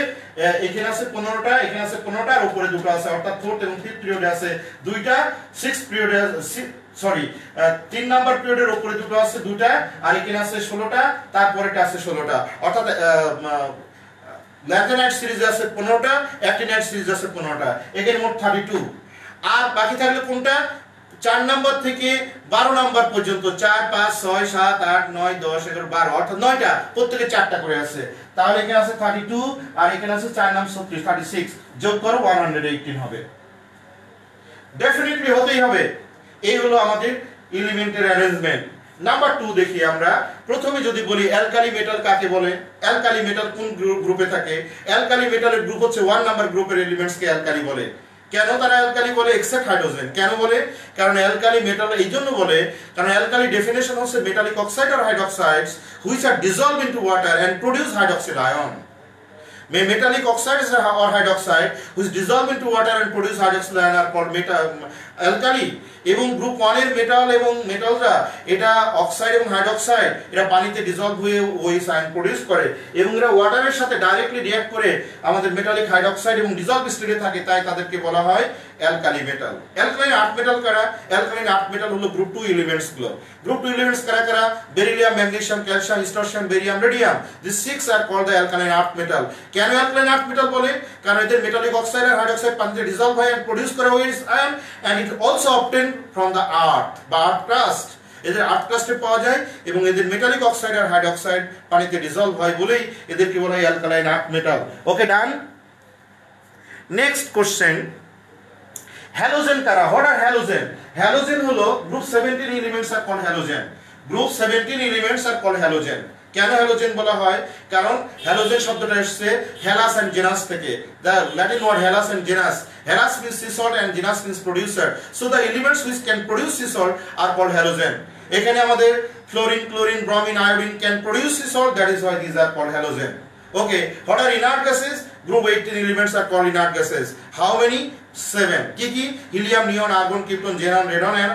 এখানে আছে 15টা, এখানে আছে 15টা আর উপরে দুটো আছে, অর্থাৎ 4th এবং 5th পিরিয়ডে আছে দুইটা, 6th পিরিয়ডে সরি 3 নাম্বার পিরিয়ডের উপরে দুটো আছে দুইটা, আর এখানে আছে 16টা, তারপরেটা আছে 16টা, অর্থাৎ ল্যান্থানাইট সিরিজ আছে 15টা, অ্যাক্টিনাইট সিরিজ আছে 15টা, এখানে মোট 32। আর বাকি থাকলে কোনটা? 4 নাম্বার থেকে 12 নাম্বার পর্যন্ত, 4 5 6 7 8 9 10 11 12, অর্থাৎ 9টা, প্রত্যেকে 4টা করে আছে। তাহলে এখানে আছে 32 আর এখানে আছে 4 নাম 36, 36 যোগ করো 118 হবে। ডেফিনেটলি হতেই হবে। এই হলো আমাদের এলিমেন্টের অ্যারেঞ্জমেন্ট। নাম্বার 2 দেখি আমরা। প্রথমে যদি বলি অ্যালকালি মেটাল কাকে বলে, অ্যালকালি মেটাল কোন গ্রুপে থাকে? অ্যালকালি মেটালের গ্রুপ হচ্ছে 1 নাম্বার গ্রুপের এলিমেন্টসকে অ্যালকালি বলে। কেন তারা অ্যালকালি বলে? Except hydrogen. কেন বলে? কারণ অ্যালকালি মেটাল এই জন্য বলে কারণ অ্যালকালি ডেফিনেশন হচ্ছে metallic oxide or হাইড্রোক্সাইডস which are dissolved into water and produce hydroxyl ion. Metallic oxides or hydroxide which dissolve into water and produce hydroxyl ion are called alkali. এবং গ্রুপ 1 এর মেটাল এবং মেটালরা এটা অক্সাইড এবং হাইড্রোক্সাইড এরা পানিতে ডিসলভ হয়ে ওই আয়ন প্রোডিউস করে এবং এরা ওয়াটারের সাথে ডাইরেক্টলি রিঅ্যাক্ট করে আমাদের মেটালিক হাইড্রোক্সাইড এবং ডিসলভ স্টেটে থাকে, তাই তাদেরকে বলা হয় alkali metal. Alkaline earth metal কারা? অ্যালকালাইন আর্থ মেটাল হলো গ্রুপ 2 এলিমেন্টস গুলো। গ্রুপ 2 এলিমেন্টস কারা কারা? Beryllium, magnesium, calcium, strontium, barium, radium. This 6 are called the alkaline earth metal. কেন অ্যালকালাইন আর্থ মেটাল বলে? কারণ এদের মেটালিক অক্সাইড আর হাইড্রোক্সাইড পানিতে ডিসলভ হয় and প্রোডিউস করে ওই ion and it also obtained from the earth বা আর্থ ক্রাস্ট। এদের আর্থ ক্রাস্টে পাওয়া যায় এবং এদের মেটালিক অক্সাইড আর হাইড্রোক্সাইড পানিতে ডিসলভ হয় বলেই এদেরকে বলা হয় alkaline earth metal. Okay, done. Next question, halogen কারা? What are halogen? হ্যালোজেন হলো group 17 elements are called halogen. Group 17 elements are called halogen. কেন হ্যালোজেন বলা হয়? কারণ হ্যালোজেন শব্দটা এসেছে হেলাস এন্ড জেনাস থেকে। The Latin word hellas and genus. Hellas means sea salt and genus means producer. So the elements which can produce sea salt are called halogen. এখানে আমাদের fluorine, chlorine, bromine, iodine can produce sea salt. That is why these are called halogen. Okay, what are inert gases? Group 18 elements are called inert gases. How many? 7. কি কি? Helium, neon, argon, krypton, xenon, radon and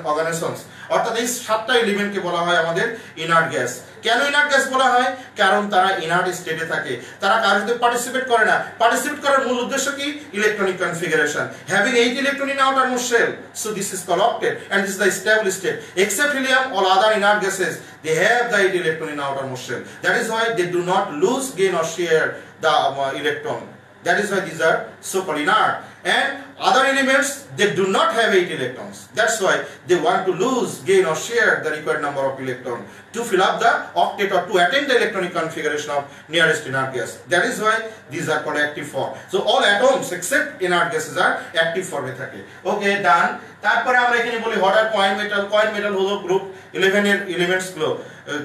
organogens. অর্থাৎ এই 7টা এলিমেন্টকে বলা হয় আমাদের ইনার্ট গ্যাস। কেন ইনার্ট গ্যাস বলা হয়? কারণ তারা ইনার্ট স্টেটে থাকে, তারা কাজে পার্টিসিপেট করে না। পার্টিসিপেট করার মূল উদ্দেশ্য কি? Electronic configuration. Having 8 electron in outermost shell, so this is called octet and this is the stable state. Except helium, all other inert gases they have the 8 electron in outermost shell. That is why they do not lose, gain or share the electron. That is why these are so called inert. And other elements they do not have 8 electrons. That's why they want to lose, gain or share the required number of electrons to fill up the octet or to attain the electronic configuration of nearest inert gas. That is why these are called active form. So all atoms except inert gases are active form এ থাকে। Okay, done. তারপরে আমরা এখানে বলি what are coin metal. Coin metal হলো গ্রুপ 11 এর এলিমেন্টস গুলো।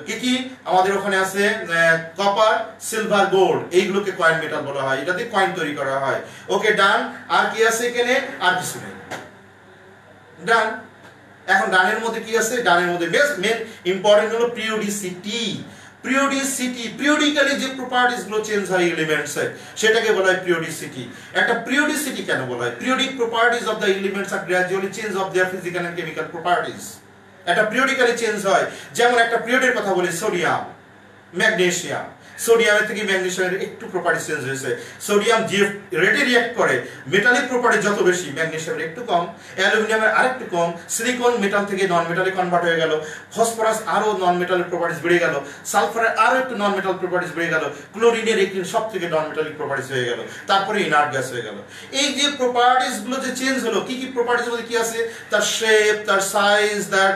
কি কি আমাদের ওখানে আছে? কপার, সিলভার, গোল্ড, এইগুলোকে কয়েন মেটাল বলা হয়। এটাতে কয়েন তৈরি করা হয়। ওকে, ডান। আর কি আছে এখানে? আর কিছু নেই। ডান। এখন ডানের মধ্যে কি আছে? ডানের মধ্যে মেন ইম্পর্টেন্ট হলো পিরিয়ডিসিটি। পিরিয়ডিসিটি, পিরিয়ডিক্যালি যে প্রপার্টিজ গুলো চেঞ্জ হয় এলিমেন্টস এর সেটাকে বলা হয় পিরিয়ডিসিটি। একটা পিরিয়ডিসিটি কেন বলা হয়? Periodic properties of the elements are gradually change of their physical and chemical properties. একটা পিরিয়ডিক্যালি চেঞ্জ হয়। যেমন একটা পিরিয়ডের কথা বলি, সোডিয়াম, ম্যাগনেসিয়াম। সোডিয়ামের থেকে ম্যাগনেসিয়ামের একটু প্রপার্টি চেঞ্জ হয়েছে। সোডিয়াম যে রেটে রিঅ্যাক্ট করে মেটালিক প্রপার্টি যত বেশি, ম্যাগনেসিয়ামের একটু কম, অ্যালুমিনিয়ামের আরেকটু কম, সিলিকন মেটাল থেকে নন মেটালে কনভার্ট হয়ে গেল, ফসফরাস আরো নন মেটালের প্রপার্টিজ বেড়ে গেল, সালফারের আরো একটু নন মেটাল প্রপার্টিজ বেড়ে গেল, ক্লোরিনের একটু সব থেকে নন মেটালিক প্রপার্টিজ হয়ে গেল, তারপরে ইনার্ট গ্যাস হয়ে গেল। এই যে প্রপার্টিজ গুলো যে চেঞ্জ হলো, কি কি প্রপার্টিজ মধ্যে কি আছে? তার শেপ, তার সাইজ, তার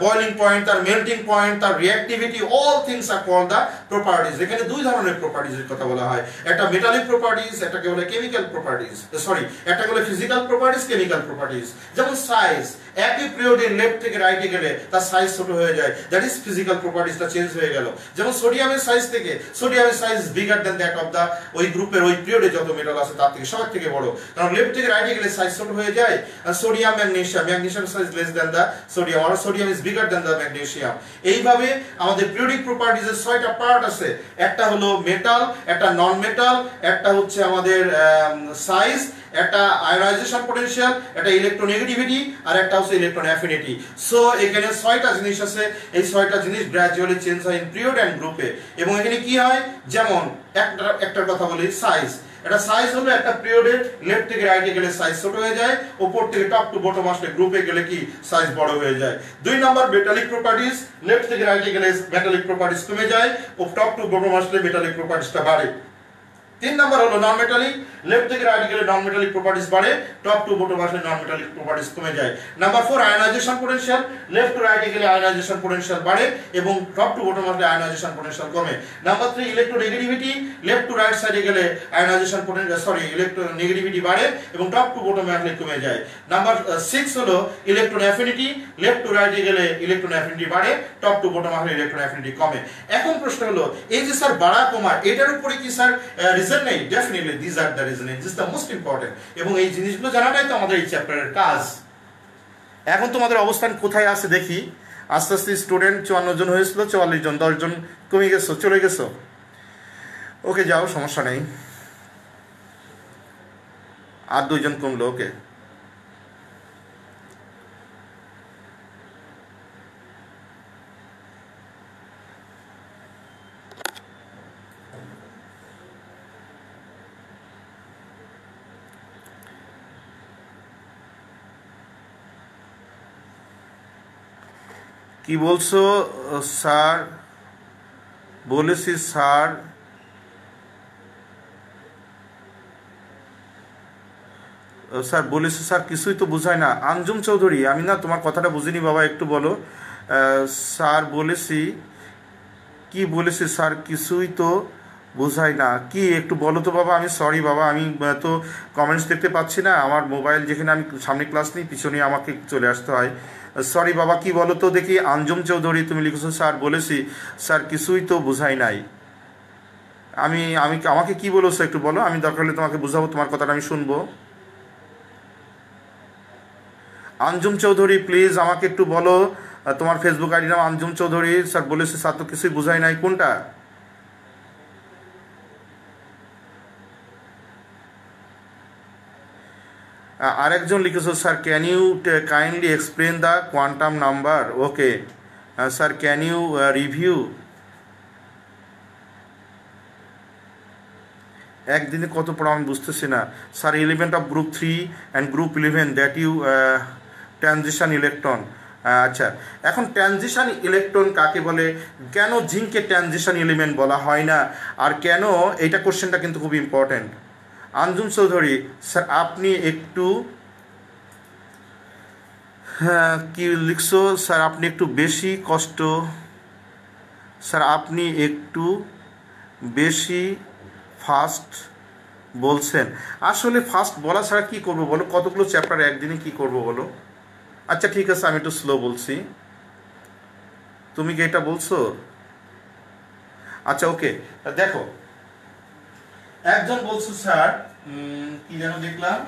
বয়লিং পয়েন্ট, তার মেল্টিং পয়েন্ট, তার reactivity, all things are called the properties. এখানে দুই ধরনের প্রপার্টিজের কথা বলা হয়, একটা মেটালিক প্রপার্টিজ, এটাকে বলে কেমিক্যাল প্রপার্টিজ, সরি এটাকে বলে ফিজিক্যাল প্রপার্টিজ, কেমিক্যাল প্রপার্টিজ। যেমন সাইজ, একই পিরিয়ডে লেফট থেকে রাইটে গেলে তার সাইজ ছোট হয়ে যায়, দ্যাট ইজ ফিজিক্যাল প্রপার্টিজটা চেঞ্জ হয়ে গেল। যেমন সোডিয়ামের সাইজ থেকে সোডিয়ামের size bigger than that of the ওই গ্রুপের ওই পিরিয়ডে যত মেটাল আছে তার থেকে সবার থেকে বড়, কারণ লেফট থেকে রাইটে গেলে সাইজ ছোট হয়ে যায়। আর sodium magnesium size less than the sodium, আর sodium is bigger than the magnesium. এইভাবে আমাদের পিরিয়ডিক প্রপার্টিজের 6টা পার্ট আছে, একটা হলো মেটাল, একটা নন মেটাল, একটা হচ্ছে আমাদের সাইজ, একটা আয়োনাইজেশন পটেনশিয়াল, একটা ইলেকট্রোনেগেটিভিটি, আর একটা হচ্ছে ইলেকট্রন অ্যাফিনিটি। সো এখানে 6টা জিনিস আছে, এই 6টা জিনিস গ্র্যাজুয়ালি চেঞ্জ হয় ইন পিরিয়ড এন্ড গ্রুপে। এবং এখানে কি হয়, যেমন একটার কথা বলি, সাইজ। এটা সাইজ হলো একটা পিরিয়ডে লেফট থেকে রাইটে গেলে সাইজ ছোট হয়ে যায়, উপর থেকে টপ টু বটম আসলে গ্রুপে গেলে কি সাইজ বড় হয়ে যায়। 2 নম্বর মেটালিক প্রপার্টিজ, লেফট থেকে রাইটে গেলে মেটালিক প্রপার্টিজ কমে যায়, ও টপ টু বটম আসলে মেটালিক প্রপার্টিজটা বাড়ে। 3 নম্বর হলো নন মেটালিক, লেফট থেকে রাইট গেলে নন মেটালিক প্রপার্টিজ বাড়ে, টপ টু বটম আসলে নন মেটালিক প্রপার্টিজ কমে যায়। Number 4 ionisation potential, left to রাইটে গেলে আয়োনাইজেশন পটেনশিয়াল বাড়ে এবং টপ টু বটম আসলে আয়োনাইজেশন পটেনশিয়াল কমে। Number 3 electronegativity, left to right সাইডে গেলে আয়োনাইজেশন পটেনশিয়াল ইলেকট্রোনেগেটিভিটি বাড়ে এবং টপ টু বটম আসলে কমে যায়। নাম্বার 6 হলো ইলেকট্রন অ্যাফিনিটি, লেফট টু রাইটে গেলে ইলেকট্রন অ্যাফিনিটি বাড়ে, টপ টু বটম আসলে ইলেকট্রন অ্যাফিনিটি কমে। এখন প্রশ্ন হলো, এই যে স্যার বাড়া কমা, এটার উপরে কি স্যার রিজন নেই? Definitely this are the reason, this the most important. এবং এই জিনিসগুলো জানাটাই তো আমাদের এই চ্যাপ্টারের কাজ। এখন তোমাদের অবস্থান কোথায় আছে দেখি। আস্তে আস্তে স্টুডেন্ট 54 জন হয়েছিল, 44 জন, 10 জন কমে গেছো, চলে গেছো। ওকে যাও, সমস্যা নেই। আর 2 জন কমলো, ওকে। কি বলছো স্যার? বলেছি স্যার, স্যার বলেছি স্যার, কিছুই তো বুঝায় না। আঞ্জুম চৌধুরী, আমি না তোমার কথাটা বুঝিনি বাবা, একটু বলো। স্যার বলেছি, কি বলেছি স্যার, কিছুই তো বুঝাই না, কি একটু বলো তো বাবা। আমি সরি বাবা, আমি তো কমেন্টস দেখতে পাচ্ছি না। আমার মোবাইল, যেখানে আমি সামনে ক্লাস নিই পিছনে আমাকে চলে আসতে হয়। সরি বাবা, কি বলো তো দেখি। আঞ্জুম চৌধুরী, তুমি লিখেছো স্যার বলেছি, স্যার কিছুই তো বুঝাই নাই। আমি আমি আমাকে কি বলেছো একটু বলো, আমি দরকার হলে তোমাকে বুঝাবো, তোমার কথাটা আমি শুনবো। আঞ্জুম চৌধুরী প্লিজ আমাকে একটু বলো, তোমার ফেসবুক আইডি নাম আঞ্জুম চৌধুরী। স্যার বলেছে, স্যার তো কিছুই বুঝাই নাই, কোনটা? আরেকজন লিখেছো sir, can you kindly explain the quantum number? Okay sir, can you review? একদিনে কত পড়া আমি বুঝতেছি না sir. Element of group 3 and group 11 that you transition electron. আচ্ছা, এখন ট্রানজিশন ইলেকট্রন কাকে বলে, কেন জিঙ্ককে ট্রানজিশন এলিমেন্ট বলা হয় না, আর কেন, এইটা কোশ্চেনটা কিন্তু খুব ইম্পর্টেন্ট। আঞ্জুম চৌধুরী স্যার, আপনি একটু কি লিখছো স্যার, আপনি একটু বেশি কষ্ট, স্যার আপনি একটু বেশি ফাস্ট বলছেন। আসলে ফাস্ট বলা ছাড়া কি করবো বলো, কতগুলো চ্যাপ্টার একদিনে কি করব বলো। আচ্ছা ঠিক আছে, আমি একটু স্লো বলছি, তুমি কি এটা বলছো? আচ্ছা ওকে, দেখো একজন বলছো স্যার, কি যেন দেখলাম,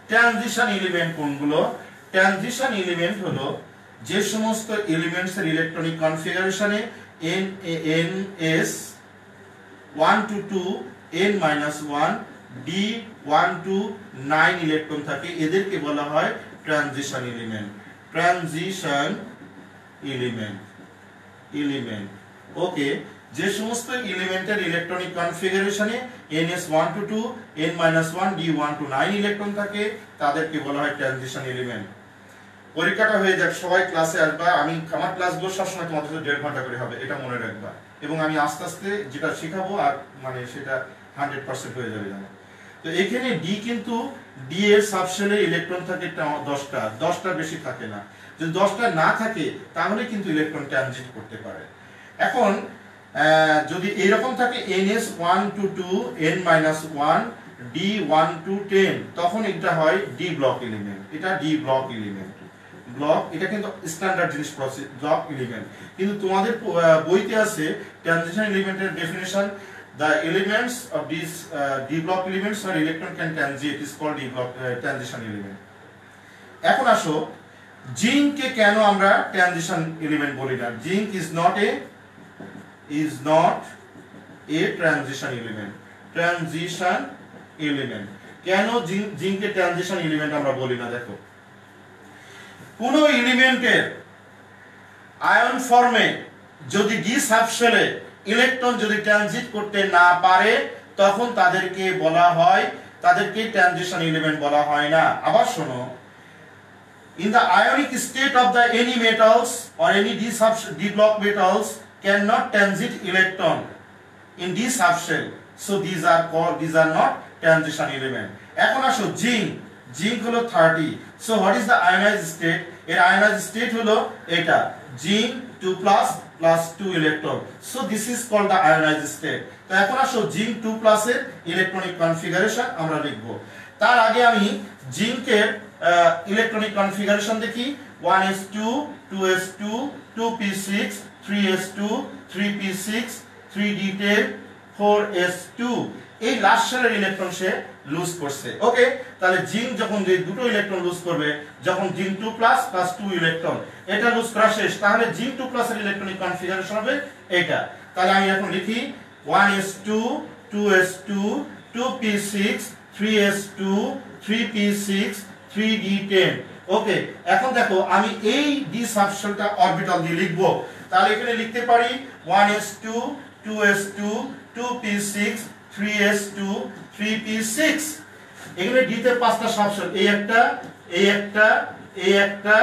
ট্রানজিশন এলিমেন্ট কোনগুলো? ট্রানজিশন এলিমেন্ট হলো যে সমস্ত এলিমেন্টসের ইলেকট্রনিক কনফিগারেশনে NS 1 to 2 N-1 D1 to 9 electron থাকে, এদেরকে বলা হয় transition element. Transition element okay, যে সমস্ত এলিমেন্টের ইলেকট্রনিক কনফিগারেশনে NS 1 to 2 N-1 D1 to 9 electron থাকে, তাদেরকে বলা হয় ট্রানজিশন এলিমেন্ট। পরীক্ষাটা হয়ে যাক, সবাই ক্লাসে আসবা। আমার ক্লাসগুলো সবসময় তোমাদের সাথে 1.5 ঘন্টা করে হবে, এটা মনে রাখবা। এবং আমি আস্তে আস্তে যেটা শেখাবো আর মানে সেটা 100% হয়ে যাবে জানো। তো এখানে ডি, কিন্তু ডি এর সাবশেলে ইলেকট্রন থাকে 10টা, 10টার বেশি থাকে না। যদি 10টা না থাকে তাহলে কিন্তু ইলেকট্রন ট্রানজিট করতে পারে। এখন যদি এইরকম থাকে ns1 to 2 n-1 d1 to 10 তখন এটা হয় ডি ব্লক এলিমেন্ট, এটা ডি ব্লক এলিমেন্ট। ব্লক এটা কিন্তু স্ট্যান্ডার্ড জিনিস প্রসেস ব্লক এলিমেন্ট, কিন্তু তোমাদের বইতে আছে ট্রানজিশন এলিমেন্টের definition, the elements of these d block elements or electron can transit is called d block transition element। এখন আসো জিঙ্ককে কেন আমরা ট্রানজিশন এলিমেন্ট বলি না? Zinc is not a transition element। Transition element কেন জিঙ্ককে ট্রানজিশন এলিমেন্ট আমরা বলি না? দেখো, কোন এলিমেন্টের আয়ন ফর্মে যদি ডি সাবশেলে ইলেকট্রন যদি ট্রানজিট করতে না পারে তখন তাদেরকে বলা হয়, তাদেরকে ট্রানজিশন এলিমেন্ট বলা হয় না। আবার শোনো, in the ionic state of the any metals or any d block metals cannot transit electron in d subshell, so these are not transition element। এখন আসো জিঙ্ক হলো 30, so what is the ionized state? এর ionized state হলো এটা zinc 2+ plus 2 electron, so this is called the ionized state। তো এখন আসো জিঙ্ক 2+ এর ইলেকট্রনিক কনফিগারেশন আমরা লিখব। তার আগে আমি জিঙ্কের ইলেকট্রনিক কনফিগারেশন দেখি। 1s2 2s2 2p6 3s2 3p6 3d10 4s2 এই লাস্ট শেলের ইলেকট্রন সে লুজ করছে। ওকে, তাহলে জিঙ্ক যখন দুটো ইলেকট্রন লুজ করবে, যখন জিঙ্ক 2+ plus 2 ইলেকট্রন এটা লুজ করা শেষ, তাহলে জিঙ্ক 2+ এর ইলেকট্রনিক কনফিগারেশন হবে এটা। তাহলে আমি এখন লিখি 1s2 2s2 2p6 3s2 3p6 3d10। ওকে, এখন দেখো আমি এই ডি সাবশেলটা অরবিটাল দিয়ে লিখব। তাহলে এখানে লিখতে পারি 1s2 2s2 2p6 3s2 3p6। এখানে ডি তে 5টা সাবশেল, এই একটা এই একটা এই একটা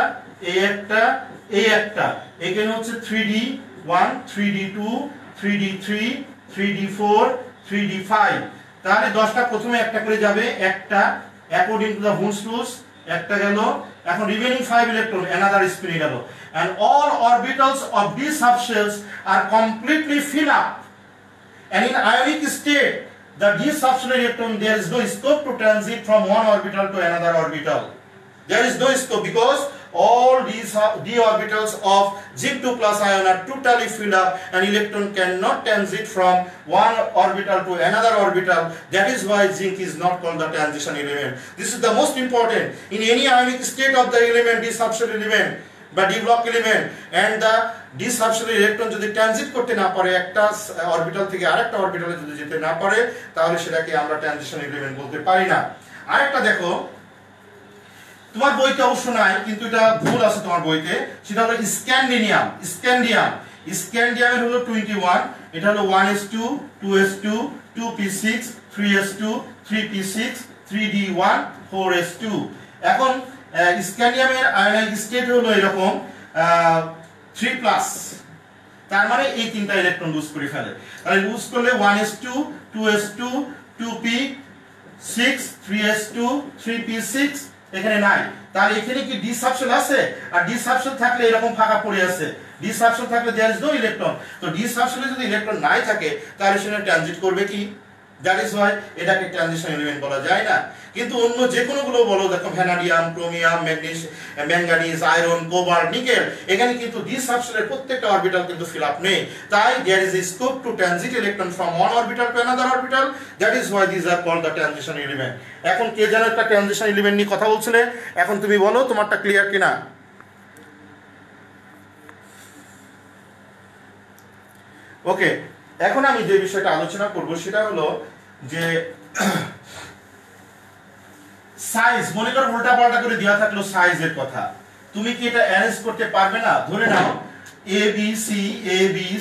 এই একটা এই একটা, এখানে হচ্ছে 3d1 3d2 3d3 3d4 3d5। তাহলে 10টা প্রথমে একটা করে যাবে, একটা অ্যাকর্ডিং টু দা হুন্স রুলস একটা গেল। এখন রিমেইনিং 5 ইলেকট্রন অ্যানাদার স্পিনে গেল, and all orbitals of these subshells are completely filled up, and in ionic state the d subshell electron there is no scope to transit from one orbital to another orbital। There is no scope because all these d orbitals of zinc 2+ ion are totally filled up and electron cannot transit from one orbital to another orbital। That is why zinc is not called the transition element। This is the most important in any ionic state of the element, d subshell element বা d block element, and the d subshell electron যদি ট্রানজিট করতে না পারে, একটা অরবিটাল থেকে আরেকটা অরবিটালে যদি যেতে না পারে, তাহলে সেটাকে আমরা ট্রানজিশন এলিমেন্ট বলতে পারি না। আরেকটা দেখো, তোমার বইতে অবশ্য নাই কিন্তু এটা ভুল আছে তোমার বইতে, সেটা হলো স্ক্যান্ডিয়াম। স্ক্যান্ডিয়ামের হলো 21, এটা হলো 1s2 2s2 2p6 3s2 3p6 3d1 4s2। এখন স্ক্যান্ডিয়ামের আয়নিক স্টেট হলো এরকম 3+, তার মানে এই তিনটা ইলেকট্রন লুজ করে ফেলে। তাহলে লুজ করলে 1s2 2s2 2p6 3s2 3p6 এখানে নাই, তাহলে এখানে কি ডি সাবশেল আছে? আর ডি সাবশেল থাকলে এরকম ফাঁকা পড়ে আছে, ডি সাবশেল থাকলে देयर इज नो ইলেকট্রন। তো ডি সাবশেলে যদি ইলেকট্রন নাই থাকে তাহলে সেটা ট্রানজিট করবে কি? দ্যাট ইজ ওয়াই এটাকে ট্রানজিশন এলিমেন্ট বলা যায় না। কিন্তু অন্য যে কোনোগুলো বলো, দেখো vanadium chromium manganese iron cobalt nickel, এখানে কিন্তু ডি সাবশেলের প্রত্যেকটা অরবিটাল কিন্তু ফিল আপ নেই, তাই there is a scope to transit electron from one orbital to another orbital. That is why this are called the transition element. এখন কে যেন একটা ট্রানজিশন এলিমেন্ট নিয়ে কথা বলছিলে, এখন তুমি বলো তোমারটা ক্লিয়ার কিনা। ওকে, এখন আমি যে বিষয়টা আলোচনা করব সেটা হলো যে সাইজ। মনে করো উল্টা পাল্টা করে দেওয়া থাকলো সাইজের কথা, তুমি কি এটা অ্যারেঞ্জ করতে পারবে না? ধরে নাও A B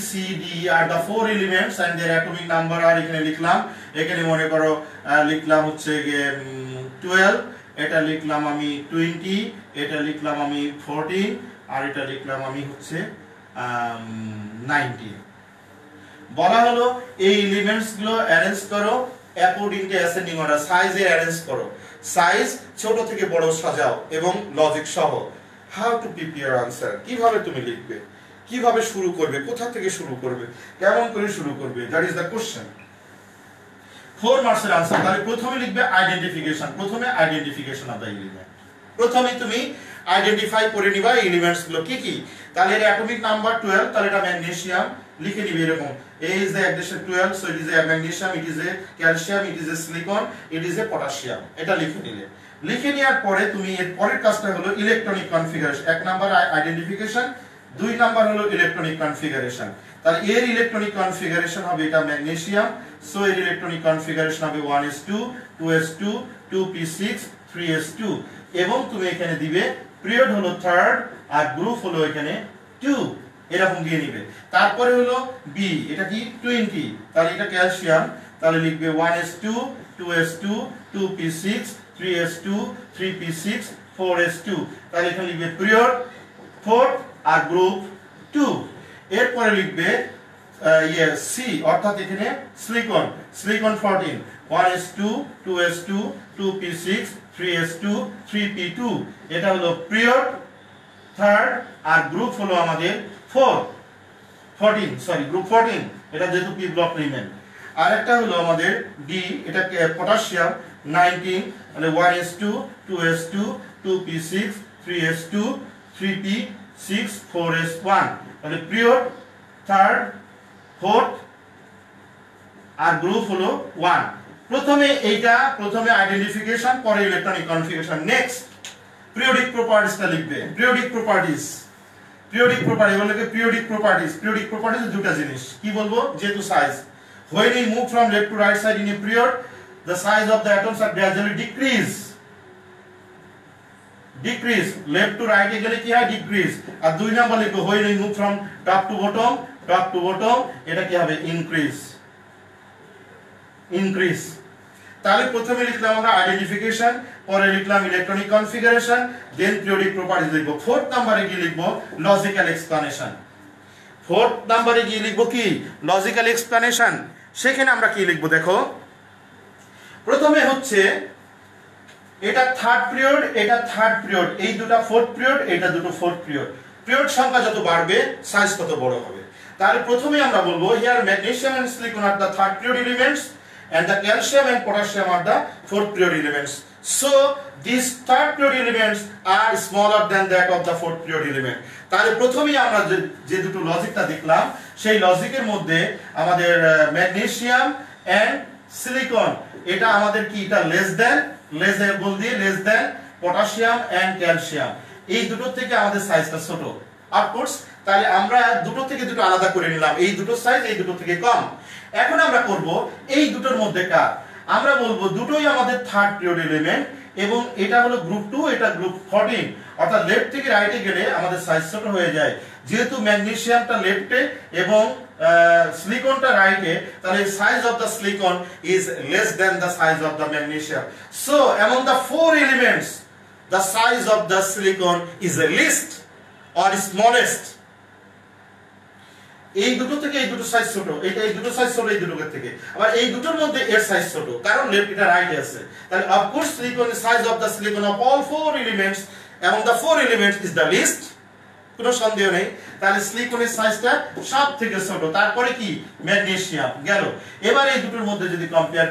C D are the 4 elements and their atomic number are এখানে লিখলাম, এখানে মনে করো লিখলাম হচ্ছে 12, এটা লিখলাম আমি 20, এটা লিখলাম আমি 14, আর এটা লিখলাম আমি হচ্ছে 19। বলা হলো এই এলিমেন্টস গুলো অ্যারেঞ্জ করো অ্যাকর্ডিং টু অ্যাসেন্ডিং অর্ডার, সাইজে অ্যারেঞ্জ করো, সাইজ ছোট থেকে বড় সাজাও এবং লজিক সহ। হাউ টু প্রিপেয়ার আনসার, কিভাবে তুমি লিখবে? কিভাবে শুরু করবে, কোথা থেকে শুরু করবে, কেমন করে শুরু করবে, দ্যাট ইজ দ্য কোশ্চেন। 4 মার্কসের আনসার। তাহলে প্রথমে লিখবে আইডেন্টিফিকেশন, প্রথমে আইডেন্টিফিকেশন অফ দ্য এলিমেন্ট। প্রথমে তুমি আইডেন্টিফাই করে নিবা এলিমেন্টস গুলো কি কি। তাহলে এর অ্যাটমিক নাম্বার 12, তাহলে এটা ম্যাগনেসিয়াম লিখে নিবে এরকম, A is the addition 12, so it is a magnesium, it is a calcium, it is a silicon, it is a potassium, এটা লিখে নিলে। লিখে নেওয়ার পরে তুমি এর পরের কাজটা হলো electronic configuration. 1 number identification, 2 number হলো ইলেকট্রনিক কনফিগারেশন। তাহলে এর ইলেকট্রনিক কনফিগারেশন হবে এটা ম্যাগনেসিয়াম, সো এর ইলেকট্রনিক কনফিগারেশন হবে 1s2 2s2 2p6 3s2, এবং তুমি এখানে দিবে পিরিয়ড হলো 3rd আর গ্রুপ হলো এখানে 2, এরকম দিয়ে নিবে। তারপরে হলো বি, এটা কি 20, তাহলে এটা ক্যালসিয়াম, তাহলে লিখবে 1s2 2s2 2p6 3s2 3p6 4s2, তাহলে এখানে লিখবে পিরিয়ড 4 আর গ্রুপ 2। এরপরে লিখবে সি, অর্থাৎ এখানে silicon, silicon 14, 1s2 2s2 2p6 3s2 3p2, এটা হলো পিরিয়ড 3rd আর গ্রুপ হলো আমাদের 14, সরি গ্রুপ 14, এটা যেহেতু পি ব্লক এলিমেন্ট। আর একটা হলো আমাদের ডি, এটা পটাশিয়াম 19, মানে 1s2 2s2 2p6 3s2 3p6 4s1, মানে পিরিয়ড 3rd 4th আর গ্রুপ হলো 1। প্রথমে আইডেন্টিফিকেশন, পরে ইলেকট্রনিক কনফিগারেশন। নেক্সট পিরিয়ডিক প্রপার্টিসটা লিখবে। পিরিয়ডিক প্রপার্টিস বলতে পিরিয়ডিক প্রপার্টিস দুটো জিনিস কি বলবো, যেহেতু size, when we move from left to right side in a period the size of the atoms are gradually decrease, left to right এ গেলে কি হয়, ডিক্রিজ। আর 2 নাম্বার লিখবো when we move from top to bottom, এটা কি হবে, increase। তাহলে প্রথমে লিখলাম আমরা আইডেন্টিফিকেশন, পরে লিখলাম ইলেকট্রনিক কনফিগারেশন, দেন পিরিয়ডিক প্রপার্টিজ লিখবো। 4th নাম্বারে গিয়ে লিখবো লজিক্যাল এক্সপ্লানেশন। 4th নাম্বারে গিয়ে লিখবো কি, লজিক্যাল এক্সপ্লানেশন। সেখানে আমরা কি লিখবো দেখো, প্রথমে হচ্ছে এটা 3rd পিরিয়ড, এটা 3rd পিরিয়ড, এই দুটো 4th পিরিয়ড, এটা দুটো 4th পিরিয়ড। পিরিয়ড সংখ্যা যত বাড়বে সাইজ তত বড় হবে। তাহলে প্রথমে আমরা বলবো here magnesium and silicon are the 3rd period elements and the calcium and potassium are the 4th period elements. So these 3rd period elements are smaller than that of the 4th period element. তাহলে প্রথমেই আমরা যে দুটো লজিকটা দেখলাম, সেই লজিকের মধ্যে আমাদের ম্যাগনেসিয়াম এন্ড সিলিকন, এটা আমাদের কি, এটা less than potassium and calcium, এই দুটো থেকে আমাদের সাইজটা ছোট। অফকোর্স তাহলে আমরা দুটো থেকে দুটো আলাদা করে নিলাম, এই দুটো সাইজ এই দুটো থেকে কম। এখন আমরা করব এই দুটোর মধ্যে কার, আমরা বলবো দুটোই আমাদের 3rd পিরিয়ড এলিমেন্ট, এবং এটা হলো গ্রুপ 2, এটা গ্রুপ 14, অর্থাৎ লেফট থেকে রাইটে গেলে আমাদের সাইজ ছোট হয়ে যায়। যেহেতু ম্যাগনেসিয়ামটা লেফটে এবং সিলিকনটা রাইটে, তাহলে size of the silicon is less than the size of the magnesium. So among the 4 elements the size of the silicon is the least or smallest. এই দুটো থেকে এই দুটো সাইজ ছোট, এই দুটো সাইজ ছোট এই দুটোর থেকে, আবার এই দুটোর মধ্যে এর সাইজ ছোট, কারণ লেফট এটা রাইটে আছে। তাহলে of course silicon size of the silicon of all 4 elements among the 4 elements is the least, কোনো সন্দেহ নেই। তাহলে সিলিকনের সাইজটা সব থেকে ছোট, তারপরে কি ম্যাগনেসিয়াম গেল। এবার এই দুটোর মধ্যে যদি কম্পেয়ার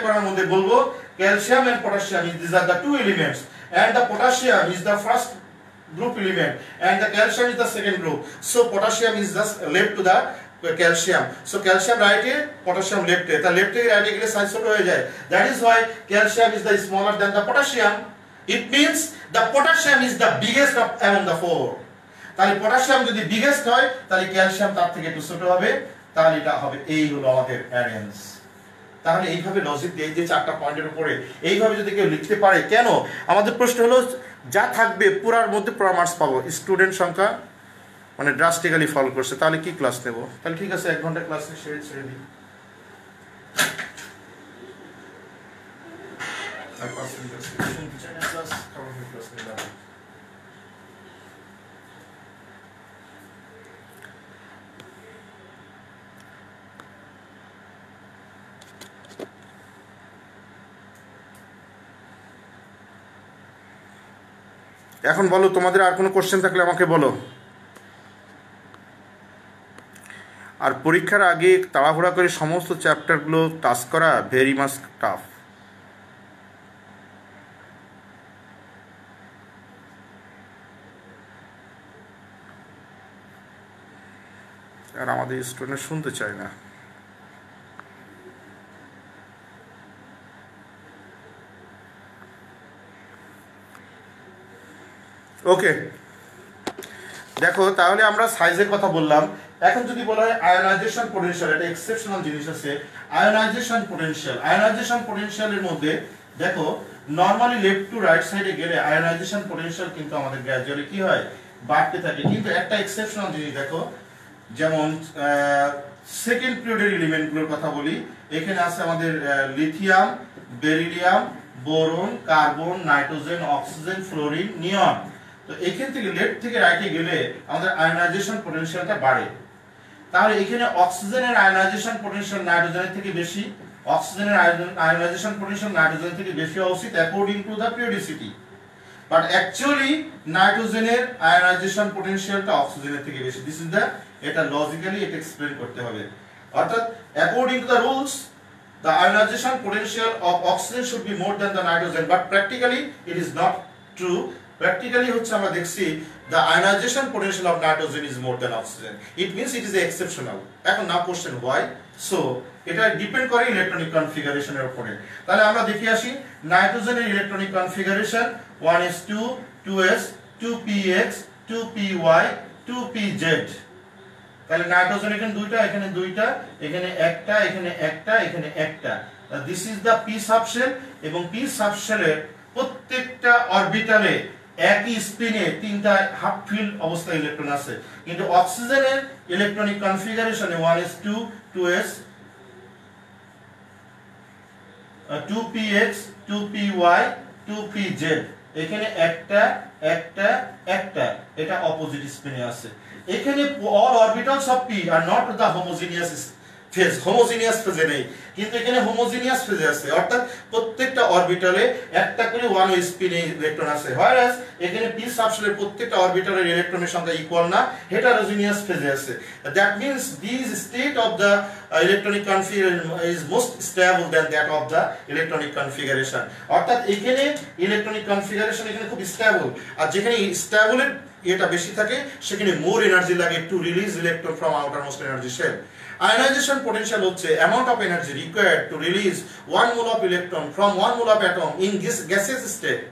করার মধ্যে বলবো calcium and potassium, these are the 2 elements, and the potassium is the first group element and the calcium is the second group. So potassium is just left to the calcium. So calcium right here, potassium left here. The left here right here size ছোট হয়ে যায়. That is why calcium is the smaller than the potassium. It means the potassium is the biggest of among the 4. তাহলে potassium যদি biggest হয়, তাহলে calcium তার থেকে একটু ছোট হবে, তাহলে এটা হবে, এই হলো আমাদের অ্যারেঞ্জ। তাহলে এইভাবে লজিক দিয়ে যে 4টা পয়েন্টের উপরে এইভাবে যদি কেউ লিখতে পারে, কেন আমাদের প্রশ্ন হলো যা থাকবে পুরার মধ্যে পুরা মার্কস পাবো। স্টুডেন্ট সংখ্যা মানে ড্রাস্টিক্যালি ফল করছে, তাহলে কি ক্লাস নেব? তাহলে ঠিক আছে 1 ঘন্টা ক্লাস ছেড়ে দিই। এখন বলো, তোমাদের আর কোনো কোশ্চেন থাকলে আমাকে বলো। পরীক্ষার আগে তাড়াহুড়া করে সমস্ত চ্যাপ্টারগুলো টাচ করা ভেরি মাচ টাফ। আর আমাদের স্টুডেন্ট শুনতে চায় না। ওকে, দেখো তাহলে আমরা সাইজের কথা বললাম। এখন যদি বলা হয় আয়োনাইজেশন পোটেনশিয়াল, এটা এক্সেপশনাল জিনিস আছে। আয়োনাইজেশন পোটেনশিয়ালের মধ্যে দেখো নরমালি লেফট টু রাইট সাইডে গেলে আয়োনাইজেশন পোটেনশিয়াল কিন্তু আমাদের গ্র্যাজুয়ালি কি হয়, বাড়তে থাকে। কিন্তু একটা এক্সেপশনাল জিনিস দেখো, যেমন সেকেন্ড পিরিয়ডের এলিমেন্টগুলোর কথা বলি। এখানে আছে আমাদের lithium, beryllium, boron, carbon, nitrogen, oxygen, fluorine, neon. তো এখান থেকে লেফট থেকে রাইটে গেলে আমাদের আয়োনাইজেশন পোটেনশিয়ালটা বাড়ে। তাহলে এখানে অক্সিজেনের আয়োনাইজেশন পোটেনশিয়াল নাইট্রোজেনের থেকে বেশি, অক্সিজেনের আয়োনাইজেশন পোটেনশিয়াল নাইট্রোজেনের থেকে বেশি হওয়া উচিত according to the periodicity. But actually নাইট্রোজেনের আয়োনাইজেশন পোটেনশিয়ালটা অক্সিজেনের থেকে বেশি। দিস ইজ দ্য, এটা লজিক্যালি এটা এক্সপ্লেন করতে হবে। অর্থাৎ according to the rules the ionization potential of oxygen should be more than the nitrogen, but practically it is not true. Practically হচ্ছে আমরা দেখছি the ionization potential of nitrogen is more than oxygen. It means it is exceptional. এখন now question why? So এটা ডিপেন্ড করে ইলেকট্রনিক কনফিগারেশনের উপরে। তাহলে আমরা দেখে আসি নাইট্রোজেনের electronic configuration 1s2, 2s, 2px, 2py, 2pz। তাহলে নাইট্রোজেন এখানে দুইটা, এখানে দুইটা, এখানে একটা, এখানে একটা, এখানে একটা। This is the P subshell. এবং পি সাবশেলের প্রত্যেকটা অরবিটালে একই স্পিনে তিনটা হাফ ফিল্ড অবস্থায় ইলেকট্রন আছে। কিন্তু অক্সিজেনের electronic কনফিগারেশনে 1s2, 2s, 2px, 2py, 2pz, এখানে একটা, একটা, একটা, এটা অপোজিট স্পিনে আছে। এখানে all orbitals of p are not the homogeneous phase, homogeneous phase নেই, কিন্তু এখানে homogeneous phase আছে। অর্থাৎ প্রত্যেকটা অরবিটালে একটা করে ওয়ান স্পিনে ইলেকট্রন আছে। whereas এখানে p সাবশেলের প্রত্যেকটা অরবিটালের ইলেকট্রনের সংখ্যা ইকুয়াল না, heterogeneous phase আছে। that means this state of the electronic configuration is most stable than that of the electronic configuration। অর্থাৎ এখানে ইলেকট্রনিক কনফিগারেশন এখানে খুব স্টেবল, আর যেখানে স্টেবলের এটা বেশি থাকে সেখানে মোর এনার্জি লাগে to release electron from outermost energy shell. Ionisation potential হচ্ছে amount of energy required to release 1 mole of electron from 1 mole of atom in this gaseous state.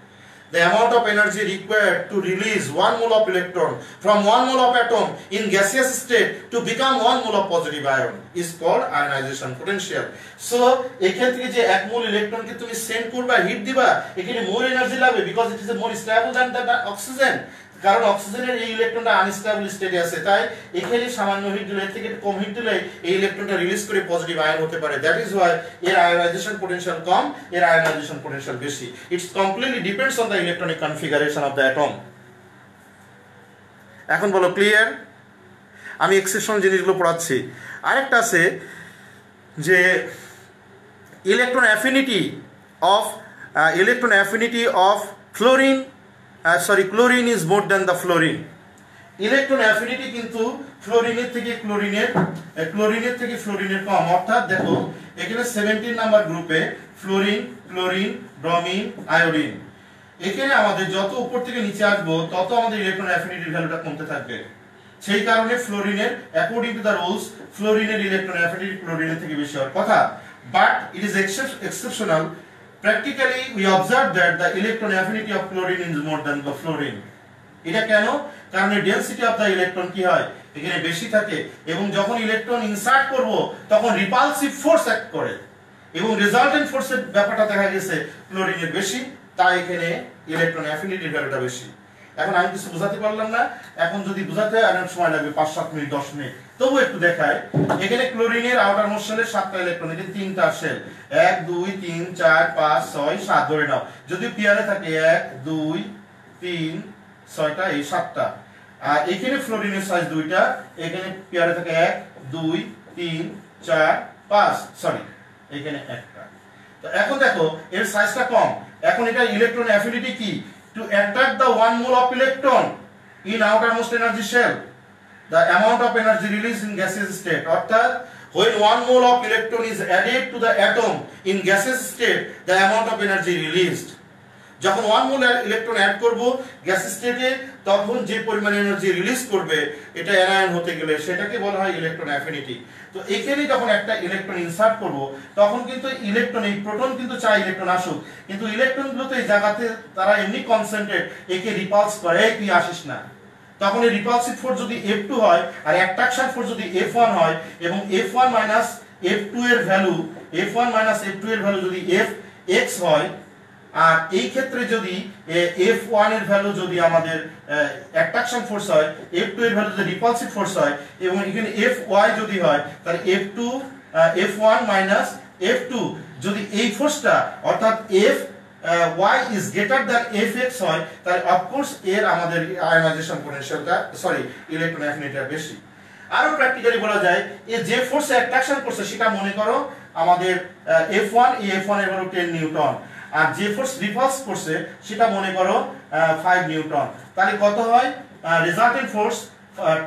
The amount of energy required to release 1 mole of electron from 1 mole of atom in gaseous state to become 1 mole of positive ion is called ionization potential. So এখান থেকে যে 1 মোল ইলেকট্রনকে তুমি সেন্ড করবা, হিট দিবা, এখানে মোর এনার্জি লাগবে because it is more stable than the oxygen. কারণ অক্সিজেনের এই ইলেকট্রনটা আনস্টেবল স্টেটে আছে, তাই এখানে সামান্য হিট দিলে, এর থেকে কম হিট দিলে এই ইলেকট্রনটা রিলিজ করে পজিটিভ আয়ন হতে পারে। দ্যাট ইজ ওয়াই এর আয়োনাইজেশন পোটেনশিয়াল কম, এর আয়োনাইজেশন পোটেনশিয়াল বেশি। It's completely depends on the electronic configuration of the atom. এখন বলো ক্লিয়ার? আমি এক্সেপশনাল জিনিসগুলো পড়াচ্ছি। আরেকটা আছে যে electron affinity of fluorine, chlorine is more than the fluorine. Electron affinity কিন্তু ফ্লোরিনের থেকে ফ্লোরিনের কম। অর্থাৎ দেখো এখানে 17 নাম্বার গ্রুপে ফ্লোরিন, ক্লোরিন, ব্রোমিন, আয়োডিন, এখানে আমাদের যত উপর থেকে নিচে আসবো তত আমাদের ইলেকট্রন অ্যাফিনিটির ভ্যালুটা কমতে থাকবে। সেই কারণে ফ্লোরিনের অ্যাকর্ডিং টু দ্য রুলস ফ্লোরিনের ইলেকট্রন অ্যাফিনিটি ক্লোরিনের থেকে বেশি হওয়ার কথা। But it is exceptional. Practically we observe that the electron affinity of chlorine is more than the fluorine. এটা কেন? কারণ ডেনসিটি অফ দ্য ইলেকট্রন কি হয়, এখানে বেশি থাকে, এবং যখন ইলেকট্রন ইনসার্ট করব তখন রিপালসিভ ফোর্স অ্যাক্ট করে, এবং রেজাল্টেন্ট ফোর্সের ব্যাপারটা দেখা গেছে ক্লোরিনের বেশি, তাই এখানে ইলেকট্রন অ্যাফিনিটির ভ্যালুটা বেশি। এখন আমি কিছু বোঝাতে পারলাম না, এখন যদি বোঝাতে হয় অনেক সময় লাগবে, 5-7 মিনিট 10 মিনিট, তবু একটু দেখায়। এখানে ক্লোরিনের আউটার মোস্ট শেলের 7টা ইলেকট্রন, এখানে 3টা শেল, 1 2 3 4 5 6 7 ধরে নাও। যদি পেয়ারে থাকে 1 2 3 6টা, এই 7টা। আর এখানে ফ্লোরিনের সাইজ 2টা, এখানে পেয়ারে থাকে 1 2 3 4 5, সরি এখানে একটা। তো এখন দেখো এর সাইজটা কম। এখন এটা ইলেকট্রন অ্যাফিনিটি কি? To attract the 1 mole of electron in outermost energy shell, the amount of energy released in gaseous state, অর্থাৎ when 1 mole of electron is added to the atom in gaseous state, the amount of energy released. যখন 1 মোল ইলেকট্রন অ্যাড করব গ্যাস স্টেটে, তখন যে পরিমাণ এনার্জি রিলিজ করবে এটা অ্যানায়ন হতে গেলে সেটাকে বলা হয় ইলেকট্রন অ্যাফিনিটি। তো এখানে যখন একটা ইলেকট্রন ইনসার্ট করব তখন কিন্তু ইলেকট্রন, এই প্রোটন কিন্তু চাই ইলেকট্রন আসুক, কিন্তু ইলেকট্রনগুলো তো এই জায়গাতে তারা এমনি কনসেন্ট্রেট, একে রিপালস করে, এই তুই আসিস না। তখন এই রিপালসিভ ফোর্স যদি F2 হয় আর অ্যাট্রাকশন ফোর্স যদি F1 হয় এবং F1 মাইনাস F2 এর ভ্যালু, F1 মাইনাস F2 এর ভ্যালু যদি Fx হয়, আর এই ক্ষেত্রে যদি F1 এর ভ্যালু যদি আমাদের অ্যাট্রাকশন ফোর্স হয়, F2 এর ভ্যালু যদি রিপালসিভ ফোর্স হয় এবং এখানে Fy যদি হয়, তাহলে F2 F1 মাইনাস F2 যদি এই ফোর্সটা অর্থাৎ y is greater than Fx হয়, তাহলে অফকোর্স এর আমাদের আয়নাইজেশন পোটেনশিয়ালটা ইলেকট্রন অ্যাফিনিটিটা বেশি। আরো প্র্যাকটিক্যালি বলা যায় যে ফোর্সে অ্যাট্রাকশন করছে সেটা মনে করো আমাদের F1, এই F1 এর ভ্যালু 10 নিউটন, আর যে ফোর্স রিপালস করছে সেটা মনে করো 5 নিউটন, তাহলে কত হয় resultant force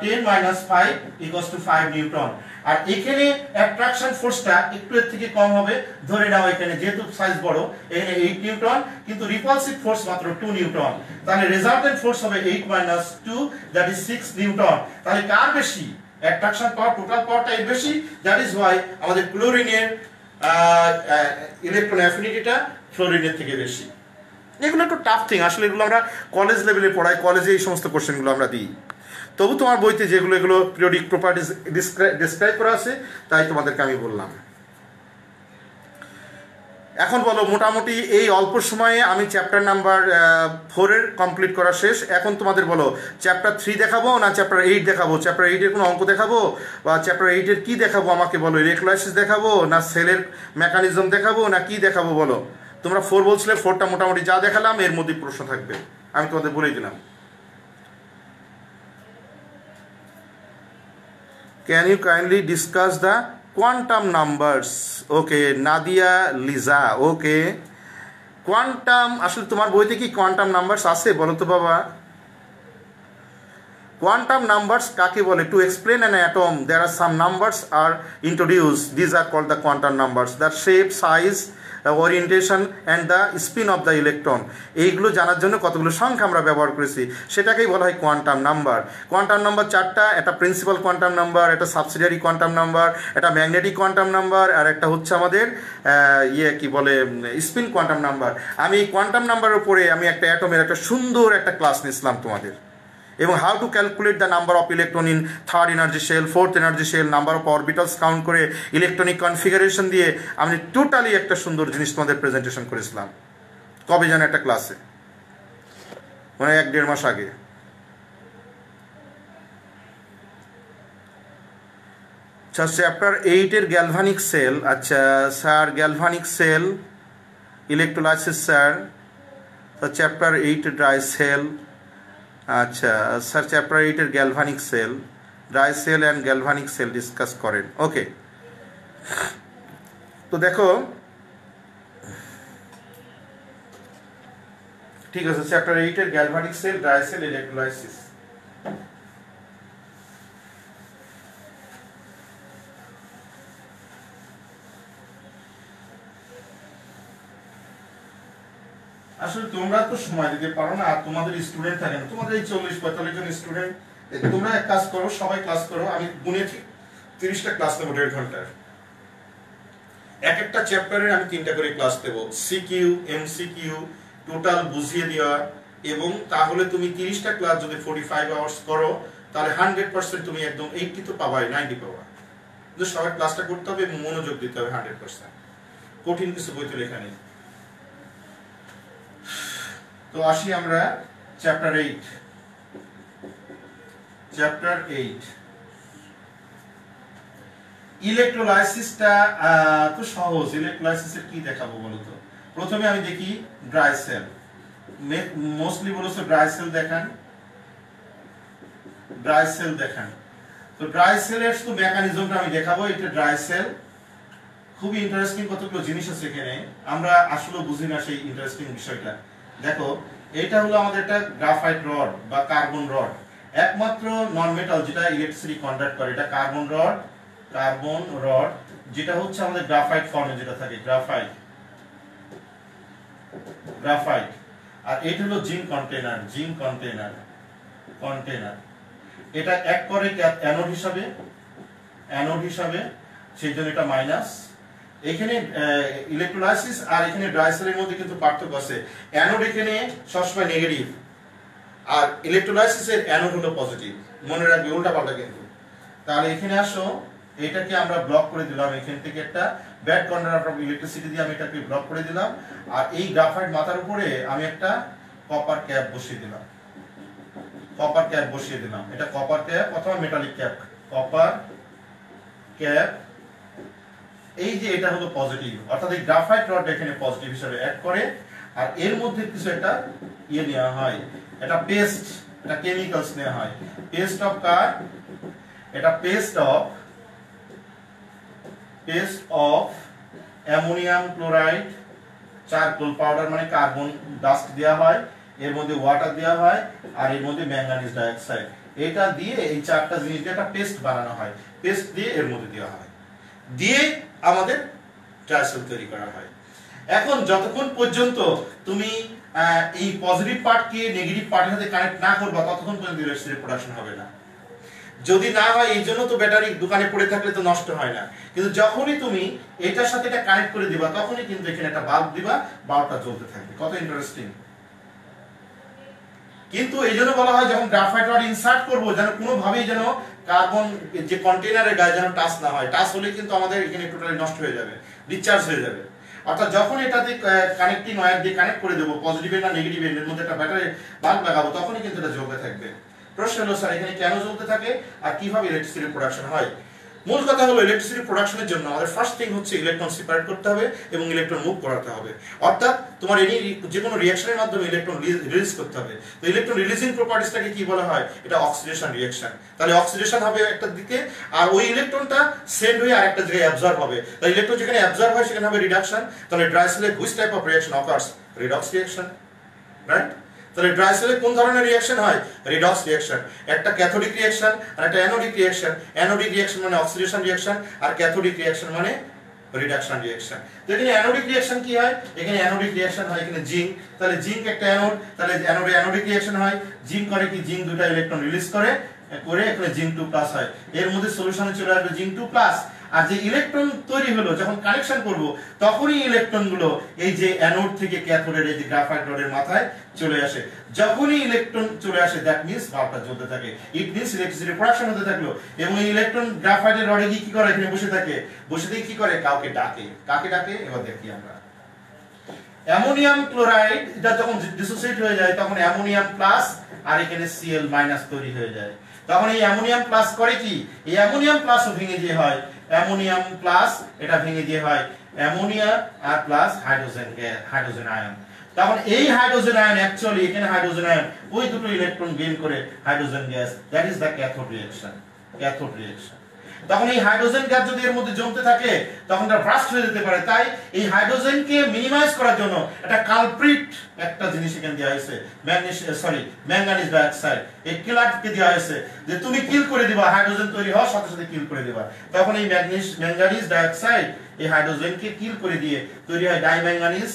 10 minus 5 equals to 5 newton. আর এখানে অ্যাট্রাকশন ফোর্সটা একটু এর থেকে কম হবে, ধরে নাও এখানে যেহেতু সাইজ বড় এখানে 8 নিউটন, কিন্তু রিপালসিভ ফোর্স মাত্র 2 নিউটন, তাহলে রেজাল্টেন্ট ফোর্স হবে 8 minus 2 দ্যাট ইজ 6 নিউটন। তাহলে কার বেশি অ্যাট্রাকশন পাওয়ার, টোটাল পাওয়ারটা এর বেশি, দ্যাট ইজ ওয়াই আমাদের ক্লোরিনের ইলেকট্রন অ্যাফিনিটিটা ফ্লোরিনের থেকে বেশি। এগুলো একটু টাফ থিং, আসলে এগুলো আমরা কলেজ লেভেলে পড়াই, কলেজে এই সমস্ত কোশ্চেনগুলো আমরা দিই। তবু তোমার বইতে যেগুলো এগুলো পিরিয়ডিক প্রপার্টিজ ডিসক্রাইব করা আছে তাই তোমাদেরকে আমি বললাম। এখন বলো, মোটামুটি এই অল্প সময়ে আমি চ্যাপ্টার নাম্বার 4 এর কমপ্লিট করা শেষ। এখন তোমাদের বলো চ্যাপ্টার 3 দেখাবো না চ্যাপ্টার 8 দেখাবো? চ্যাপ্টার 8 এর কোনো অঙ্ক দেখাবো বা চ্যাপ্টার 8 এর কি দেখাবো আমাকে বলো? ইলেকট্রোলাইসিস দেখাবো না সেলের মেকানিজম দেখাবো না কি দেখাবো বলো? তোমরা 4 বলছিলে, 4টা মোটামুটি যা দেখালাম এর মধ্যে প্রশ্ন থাকবে, আমি তোমাদের বলেই দিলাম। Can you kindly discuss the quantum numbers? Okay, Nadia Liza. Okay, quantum আসলে তোমার বইতে কি কোয়ান্টাম নাম্বারস আছে বলো তো বাবা? Quantum numbers কাকে বলে? To explain an atom, there are some numbers are introduced. These are called the quantum numbers. The shape, size, orientation and the spin of the electron. এইগুলো জানার জন্য কতগুলো সংখ্যা আমরা ব্যবহার করেছি, সেটাকেই বলা হয় কোয়ান্টাম নাম্বার। কোয়ান্টাম নাম্বার 4টা, একটা প্রিন্সিপাল কোয়ান্টাম নাম্বার, একটা সাবসিডিয়ারি কোয়ান্টাম নাম্বার, একটা ম্যাগনেটিক কোয়ান্টাম নাম্বার, আর একটা হচ্ছে আমাদের কি বলে স্পিন কোয়ান্টাম নাম্বার। আমি এই কোয়ান্টাম নাম্বারের উপরে আমি একটা অ্যাটমের একটা সুন্দর একটা ক্লাস নিয়েছিলাম তোমাদের, এবং how to calculate the number of electron in 3rd energy shell, 4th energy shell, number of orbitals count করে ইলেকট্রনিক কনফিগারেশন দিয়ে আমি টোটালি একটা সুন্দর জিনিস তোমাদের প্রেজেন্টেশন করেছিলাম। কবে যেন একটা ক্লাসে, মানে 1-1.5 মাস আগে। আচ্ছা, চ্যাপ্টার 8 এর গ্যালভানিক সেল। আচ্ছা sir, galvanic cell electrolysis sir, chapter 8 dry cell. আচ্ছা স্যার, চ্যাপ্টার 8 এর galvanic cell, dry cell and galvanic cell discuss করেন। ওকে, তো দেখো ঠিক আছে, চ্যাপ্টার 8 এর galvanic cell, dry cell, electrolysis. আসলে তোমরা তো সময় দিতে পারো না, আর তোমাদের স্টুডেন্ট থাকে না, তোমাদের এই 40-45 জন স্টুডেন্ট, তোমরা এক কাজ করো, সবাই ক্লাস করো, আমি গুনে 30টা ক্লাস নেবো 1.5 ঘন্টার। এক একটা চ্যাপ্টারের আমি 3টা করে ক্লাস দেবো, সিকিউ, এমসিকিউ, টোটাল বুঝিয়ে দেওয়া, এবং তাহলে তুমি 30টা ক্লাস যদি 45 আওয়ার্স করো তাহলে 100% তুমি একদম 80 তো পাবাই, 90 পাবা। কিন্তু সবাই ক্লাসটা করতে হবে এবং মনোযোগ দিতে হবে 100%। কঠিন কিছু বইতে লেখা নেই। তো আসি আমরা চ্যাপ্টার 8। চ্যাপ্টার 8 ইলেকট্রোলাইসিসটা তো সহজ। ইলেকট্রোলাইসিসের কি দেখাবো বলো তো? প্রথমে আমি দেখি ড্রাই সেল, মোস্টলি বলেছে ড্রাই সেল দেখান, ড্রাই সেল দেখান। তো ড্রাই সেলের শুধু মেকানিজমটা আমি দেখাবো। এটা ড্রাই সেল, খুবই ইন্টারেস্টিং কতগুলো জিনিস আছে এখানে, আমরা আসলে বুঝি না সেই ইন্টারেস্টিং বিষয়টা। দেখো, এটা হলো আমাদের একটা গ্রাফাইট রড বা কার্বন রড, একমাত্র নন মেটাল যেটা ইলেকট্রিসিটি কন্ডাক্ট করে এটা কার্বন রড যেটা হচ্ছে আমাদের গ্রাফাইট ফর্মে যেটা থাকে, গ্রাফাইট। আর এটা হলো জিঙ্ক কন্টেনার। এটা এক করে অ্যানোড হিসাবে, সেই জন্য এটা মাইনাস। এখানে ইলেকট্রোলাইসিস আর এখানে ড্রাই সেলের মধ্যে কিন্তু পার্থক্য আছে। অ্যানোড এখানে সবসময় নেগেটিভ, আর ইলেকট্রোলাইসিসের অ্যানোড হলো পজিটিভ। মনে রাখবে, উল্টা পাল্টা কিন্তু। তাহলে এখানে আসো, এটাকে আমরা ব্লক করে দিলাম, এখান থেকে একটা ব্যাড কন্ডাক্টর অফ ইলেকট্রিসিটি দিয়ে আমি এটাকে ব্লক করে দিলাম। আর এই গ্রাফাইট মাথার উপরে আমি একটা কপার ক্যাপ বসিয়ে দিলাম, এটা কপার ক্যাপ অথবা মেটালিক ক্যাপ, কপার ক্যাপ। এই যে এটা হলো পজিটিভ, অর্থাৎ এই গ্রাফাইট রড এখানে পজিটিভ হিসেবে অ্যাড করে। আর এর মধ্যে কিছু একটা নেওয়া হয়, এটা পেস্ট, এটা কেমিক্যালস নেওয়া হয়। পেস্ট অফ কার, এটা paste of ammonium chloride, charcoal powder মানে কার্বন ডাস্ট দেওয়া হয়, এর মধ্যে ওয়াটার দেওয়া হয়, আর এর মধ্যে ম্যাঙ্গানিজ ডাইঅক্সাইড। এটা দিয়ে এই চারটা জিনিস দিয়ে একটা পেস্ট বানানো হয়, পেস্ট দিয়ে এর মধ্যে দেওয়া হয়, দিয়ে আমাদের ট্রাইসেল তৈরি করা হয়। এখন যতক্ষণ পর্যন্ত তুমি এই পজিটিভ পার্টকে নেগেটিভ পার্টের সাথে কানেক্ট না করবা, ততক্ষণ পর্যন্ত ইলেকট্রিসিটি প্রোডাকশন হবে না। যদি না হয়, এই জন্য তো ব্যাটারি দোকানে পড়ে থাকলে তো নষ্ট হয় না, কিন্তু যখনই তুমি এটার সাথে এটা কানেক্ট করে দিবা, তখনই কিন্তু এখানে একটা বাল্ব দিবা, বাল্বটা জ্বলতে থাকবে। কত ইন্টারেস্টিং! কিন্তু এই জন্য বলা হয় যখন গ্রাফাইট রড ইনসার্ট করবো, যেন কোনোভাবেই যেন কার্বন যে কন্টেনারের গায়ে যেন টাচ না হয়। টাচ হলে কিন্তু আমাদের এখানে টোটালি নষ্ট হয়ে যাবে, ডিসচার্জ হয়ে যাবে। অর্থাৎ যখন এটাতে কানেক্টিং ওয়্যার দিয়ে কানেক্ট করে দেবো, পজিটিভ না নেগেটিভ এর মধ্যে একটা ব্যাটারি বাল্ব লাগাবো, তখনই কিন্তু এটা জ্বলতে থাকবে। প্রশ্ন হলো, স্যার এখানে কেন জ্বলতে থাকে আর কিভাবে ইলেকট্রিসিটি প্রোডাকশন হয়? মূল কথা হলো, ইলেকট্রিসিটি প্রোডাকশনের জন্য আমাদের ফার্স্ট থিং হচ্ছে ইলেকট্রন সেপারেট করতে হবে এবং ইলেকট্রন মুভ করাতে হবে। অর্থাৎ তোমার যে কোনো রিঅ্যাকশনের মাধ্যমে ইলেকট্রন রিলিজ করতে হবে। তো ইলেকট্রন রিলিজিং প্রপার্টিসটাকে কি বলা হয়? এটা অক্সিডেশন রিঅ্যাকশন। তাহলে অক্সিডেশন হবে একটা দিকে, আর ওই ইলেকট্রনটা সেন্ড হয়ে আরেকটা জায়গায় অ্যাবজর্ব হবে। তাই ইলেকট্রন যেখানে অ্যাবজর্ব হয় সেখানে হবে রিডাকশন। তাহলে ড্রাই সেলে which type of reaction occurs? Redox reaction, right? তাহলে ড্রাই সেলে কোন ধরনের রিঅ্যাকশন হয়? Redox reaction. একটা ক্যাথোডিক রিঅ্যাকশন আর একটা অ্যানোডিক রিঅ্যাকশন। অ্যানোডিক রিঅ্যাকশন মানে অক্সিডেশন রিঅ্যাকশন, আর ক্যাথোডিক রিঅ্যাকশন মানে রিডাকশন রিঅ্যাকশন। তো এখানে অ্যানোডিক রিঅ্যাকশন কি হয়? এখানে অ্যানোডিক রিঅ্যাকশন হয় এখানে জিঙ্ক। তাহলে জিঙ্ক একটা অ্যানোড, তাহলে অ্যানোডিক রিঅ্যাকশন হয়। জিঙ্ক করে কি? জিঙ্ক দুটো ইলেকট্রন রিলিজ করে এখানে জিঙ্ক 2+ হয়। এর মধ্যে সলিউশনে চলে আসবে জিঙ্ক 2+। আর যে ইলেকট্রন তৈরি হলো, যখন কানেকশন করব, তখনই ইলেকট্রন গুলো এই যে অ্যানোড থেকে ক্যাথোডের এই যে গ্রাফাইট রডের মাথায় চলে আসে। যখনই ইলেকট্রন চলে আসে, দ্যাট মিন্স বাল্বটা জ্বলতে থাকে। ইট মিন্স ইলেকট্রিসিটি প্রোডাকশন হতে থাকলো। এবং এই ইলেকট্রন গ্রাফাইটের রডে গিয়ে কি করে? এখানে বসে থাকে। বসে থেকে কি করে? কাউকে ডাকে। কাকে ডাকে? এবার দেখি আমরা। অ্যামোনিয়াম ক্লোরাইড এটা যখন ডিসোসিয়েট হয়ে যায়, তখন অ্যামোনিয়াম প্লাস আর এখানে Cl মাইনাস তৈরি হয়ে যায়। তখন এই অ্যামোনিয়াম প্লাস করে কি? এই অ্যামোনিয়াম প্লাসও ভেঙে দিয়ে হয় অ্যামোনিয়াম প্লাস, এটা ভেঙে দিয়ে হয় অ্যামোনিয়া আর প্লাস হাইড্রোজেন আয়ন। তখন এই হাইড্রোজেন আয়ন অ্যাকচুয়ালি এখানে হাইড্রোজেন আয়ন ওই দুটো ইলেকট্রন গেইন করে hydrogen gas, that is the cathode reaction. তখন এই হাইড্রোজেন গ্যাস যদি এর মধ্যে জমতে থাকে, তখন এটা ব্রাস্ট হয়ে যেতে পারে। তাই এই হাইড্রোজেনকে মিনিমাইজ করার জন্য একটা কালপ্রিট একটা জিনিস এখানে দেওয়া হয়েছে, ম্যাঙ্গানিজ ডাইঅক্সাইড। এই কিলারকে দেওয়া হয়েছে যে তুমি কিল করে দিবা, হাইড্রোজেন তৈরি হওয়ার সাথে সাথে কিল করে দিবা। তখন এই ম্যাঙ্গানিজ ডাইঅক্সাইড এই হাইড্রোজেনকে কিল করে দিয়ে তৈরি হয় ডাইম্যাঙ্গানিজ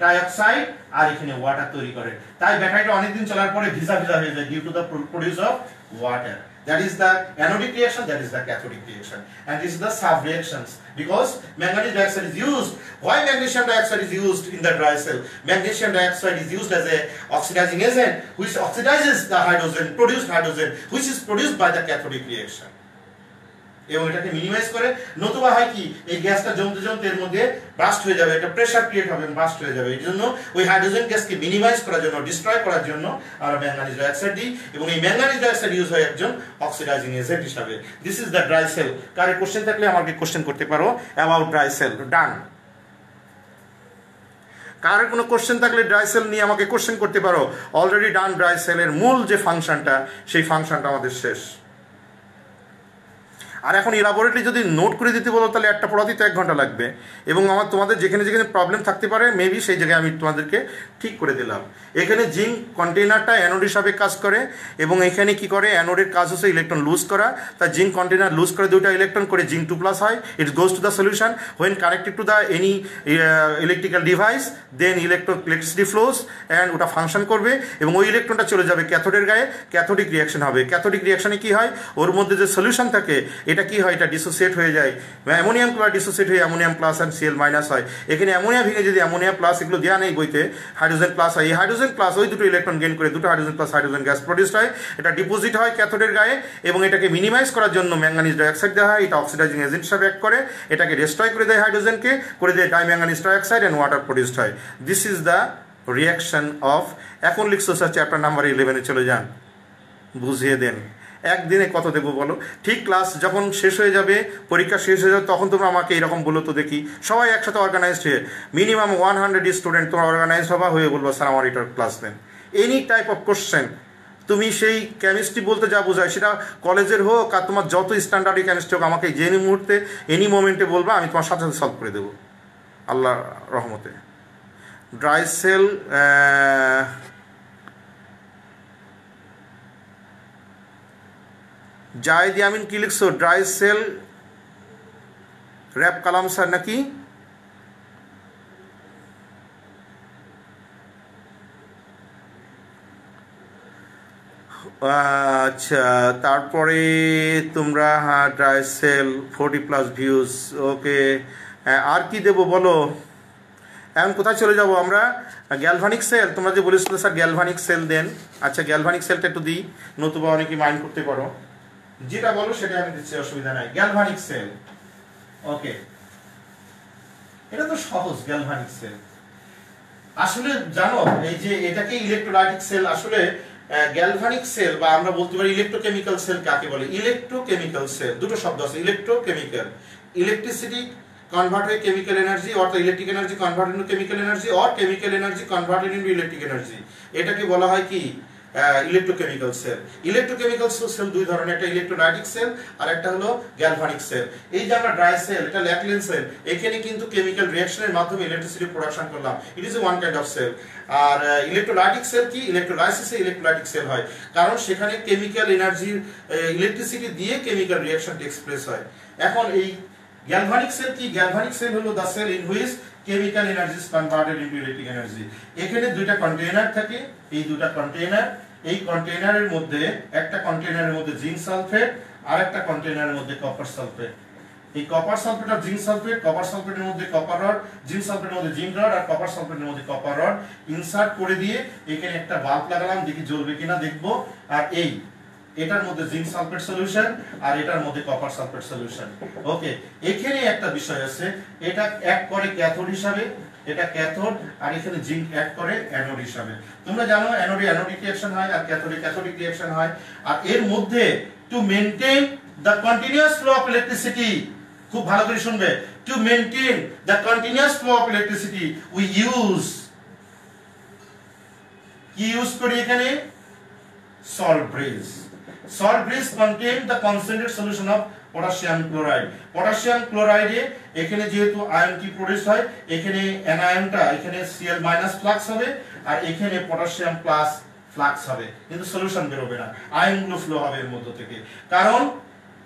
ডাইঅক্সাইড, আর এখানে ওয়াটার তৈরি করে। তাই ব্যাটারিটা অনেকদিন চলার পরে ভিজা হয়ে যায় due to the produce of water. That is the anodic reaction, that is the cathodic reaction, and this is the sub-reactions. Because manganese dioxide is used. Why magnesium dioxide is used in the dry cell? Magnesium dioxide is used as a oxidizing agent, which oxidizes the hydrogen, produced hydrogen, which is produced by the cathodic reaction. এবং এটাকে মিনিমাইজ করে। নতুবা হয় কি? এই গ্যাসটা জমতে জমতে এর মধ্যে ব্রাস্ট হয়ে যাবে, একটা প্রেসার ক্রিয়েট হবে, ব্রাস্ট হয়ে যাবে। এই জন্য ওই হাইড্রোজেন গ্যাসকে মিনিমাইজ করার জন্য, ডিস্ট্রয় করার জন্য আমরা ম্যাঙ্গানিজ ডাইঅক্সাইড দিই, এবং এই ম্যাঙ্গানিজ ডাইঅক্সাইড ইউজ হয় একজন অক্সিডাইজিং এজেন্ট হিসাবে। This is the dry sell. কারো কোশ্চেন থাকলে আমাকে কোশ্চেন করতে পারো অ্যাবাউট ড্রাই সেল। ডান। কারোর কোনো কোশ্চেন থাকলে ড্রাই সেল নিয়ে আমাকে কোশ্চেন করতে পারো। Already done. ড্রাই সেলের মূল যে ফাংশনটা, সেই ফাংশনটা আমাদের শেষ। আর এখন ইলাবোরেটলি যদি নোট করে দিতে বলো তাহলে একটা পড়াতেই তো 1 ঘন্টা লাগবে, এবং আমার তোমাদের যেখানে যেখানে প্রবলেম থাকতে পারে মেবি সেই জায়গায় আমি তোমাদেরকে ঠিক করে দিলাম। এখানে জিঙ্ক কন্টেনারটা অ্যানোড হিসাবে কাজ করে, এবং এখানে কি করে, অ্যানোডের কাজ হচ্ছে ইলেকট্রন লুজ করা। তা জিঙ্ক কন্টেনার লুজ করে 2টা ইলেকট্রন করে জিঙ্ক 2+ হয়, it goes to the solution when connected to the any electrical device, then electricity flows and ওটা ফাংশন করবে, এবং ওই ইলেকট্রনটা চলে যাবে ক্যাথোডের গায়ে, ক্যাথোডিক রিয়াকশন হবে। ক্যাথোডিক রিয়াকশনে কি হয়, ওর মধ্যে যে সলিউশন থাকে এটা কি হয়, এটা ডিসোসিয়েট হয়ে যায়, অ্যামোনিয়াম ক্লোরাইড ডিসোসিয়েট হয়ে অ্যামোনিয়াম প্লাস অ্যান্ড Cl- হয়। এখানে অ্যামোনিয়া ভেঙে যদি অ্যামোনিয়া প্লাস, এগুলো দেওয়া নেই বইতে, হাইড্রোজেন প্লাস হয়। এই হাইড্রোজেন প্লাস ওই দুটো ইলেকট্রন গেইন করে 2টা hydrogen plus hydrogen gas produced হয়। এটা ডিপোজিট হয় ক্যাথোডের গায়ে, এবং এটাকে মিনিমাইজ করার জন্য ম্যাঙ্গানিজ ডাইঅক্সাইড দেওয়া হয়। এটা অক্সিডাইজিং এজেন্ট হিসাবে অ্যাক্ট করে, এটাকে ডেস্ট্রয় করে দেয় হাইড্রোজেনকে, করে দেয় ডাইম্যাঙ্গানিজ ডাইঅক্সাইড অ্যান্ড ওয়াটার প্রডিউসড হয়। This is the reaction of. এখন লিখছো স্যার চ্যাপ্টার নাম্বার 11-এ চলে যান, বুঝিয়ে দেন। একদিনে কত দেবো বলো? ঠিক ক্লাস যখন শেষ হয়ে যাবে, পরীক্ষা শেষ হয়ে যাবে, তখন তোমরা আমাকে এরকম বলো তো দেখি, সবাই একসাথে অর্গানাইজড হয়ে মিনিমাম 100 স্টুডেন্ট তোমরা অর্গানাইজ হবা, হয়ে বলবো স্যার আমার এটার ক্লাস নেন। এনি টাইপ অফ কোশ্চেন, তুমি সেই কেমিস্ট্রি বলতে যা বোঝায় সেটা কলেজের হোক আর তোমার যত স্ট্যান্ডার্ড কেমিস্ট্রি হোক, আমাকে যে মুহূর্তে এনি মোমেন্টে বলবা, আমি তোমার সাথে সাথে সলভ করে দেবো আল্লাহ রহমতে। ড্রাই সেল, জায়দ ইয়ামিন কি লিখছো? ড্রাই সেল র্যাপ কালাম স্যার নাকি? আচ্ছা, তারপরে তোমরা, হ্যাঁ ড্রাই সেল 40+ ভিউজ, ওকে। আর কি দেবো বলো? এখন কোথায় চলে যাব আমরা? গ্যালভানিক সেল, তোমরা যে বলেছিলে স্যার গ্যালভানিক সেল দেন। আচ্ছা গ্যালভানিক সেলটা একটু দিই, নতুবা অনেকে মাইন্ড করতে পারো, যেটা বলো সেটা আমি দিচ্ছি, অসুবিধা নাই। গ্যালভানিক সেল, ওকে, এটা তো সহজ। গ্যালভানিক সেল আসলে জানো, এই যে এটাকে ইলেকট্রোলাইটিক সেল, আসলে গ্যালভানিক সেল বা আমরা বলতে পারি ইলেকট্রোকেমিক্যাল সেল কাকে বলে? ইলেকট্রোকেমিক্যাল সেল, দুটো শব্দ আছে, ইলেকট্রোকেমিক্যাল, ইলেকট্রিসিটি কনভার্ট হয়ে কেমিক্যাল এনার্জি, অর্থাৎ electric energy convert into chemical energy, or chemical energy converted into electric energy, এটাকে বলা হয় কি? Electrochemical sell. ইলেকট্রোকেমিক্যাল সেল দুই ধরনের, একটা ইলেকট্রোলাইটিক সেল আর একটা হলো গ্যালভানিক সেল। এই যে আমরা ড্রাই সেল, এটা ল্যাকলিন সেল, এখানে কিন্তু কেমিক্যাল রিঅ্যাকশনের মাধ্যমে ইলেকট্রিসিটি প্রোডাকশন করলাম, it is one kind of cell. আর ইলেকট্রোলাইটিক সেল কি? ইলেকট্রোলাইসিসে ইলেকট্রোলাইটিক সেল হয়, কারণ সেখানে কেমিক্যাল এনার্জি, ইলেকট্রিসিটি দিয়ে কেমিক্যাল রিঅ্যাকশন টেকস প্লেস হয়। এখন এই গ্যালভানিক সেল কি? গ্যালভানিক সেল হলো the cell in which chemical energy is converted into electric energy. এখানে দুইটা কন্টেইনার থাকে, এই দুইটা কন্টেইনার, এই কন্টেইনারের মধ্যে একটা কন্টেইনারের মধ্যে জিঙ্ক সালফেট আর একটা কন্টেইনারের মধ্যে কপার সালফেট। এই কপার সালফেট আর জিঙ্ক সালফেট, কপার সালফেটের মধ্যে কপার রড, জিঙ্ক সালফেটের মধ্যে জিঙ্ক রড, আর কপার সালফেটের মধ্যে কপার রড ইনসার্ট করে দিয়ে এখানে একটা বাল্ব লাগালাম, দেখি জ্বলবে কিনা দেখবো। আর এই এটার মধ্যে জিঙ্ক সালফেট সলিউশন আর এটার মধ্যে কপার সালফেট সলিউশন। ওকে, এখানে একটা বিষয় আছে, এটা এক করে ক্যাথোড হিসাবে, এটা ক্যাথোড, আর এখানে জিঙ্ক এক করে অ্যানোড হিসাবে। তোমরা জানো অ্যানোডে অ্যানোডিক রিঅ্যাকশন হয় আর ক্যাথোডে ক্যাথোডিক রিঅ্যাকশন হয়। আর এর মধ্যে to maintain the continuous flow of electricity, খুব ভালো করে শুনবে, to maintain the continuous flow of electricity we use, কি ইউজ করি এখানে? salt bridge. Salt bridge contain the concentrated solution of potassium chloride. Potassium chloride এখানে যেহেতু আয়নটি প্রডিউস হয়, এখানে অ্যানায়নটা, এখানে Cl- ফ্লাক্স হবে আর এখানে পটাশিয়াম প্লাস ফ্লাক্স হবে, কিন্তু সলিউশন বের হবে না, আয়নগুলো ফ্লো হবে এর মধ্য থেকে। কারণ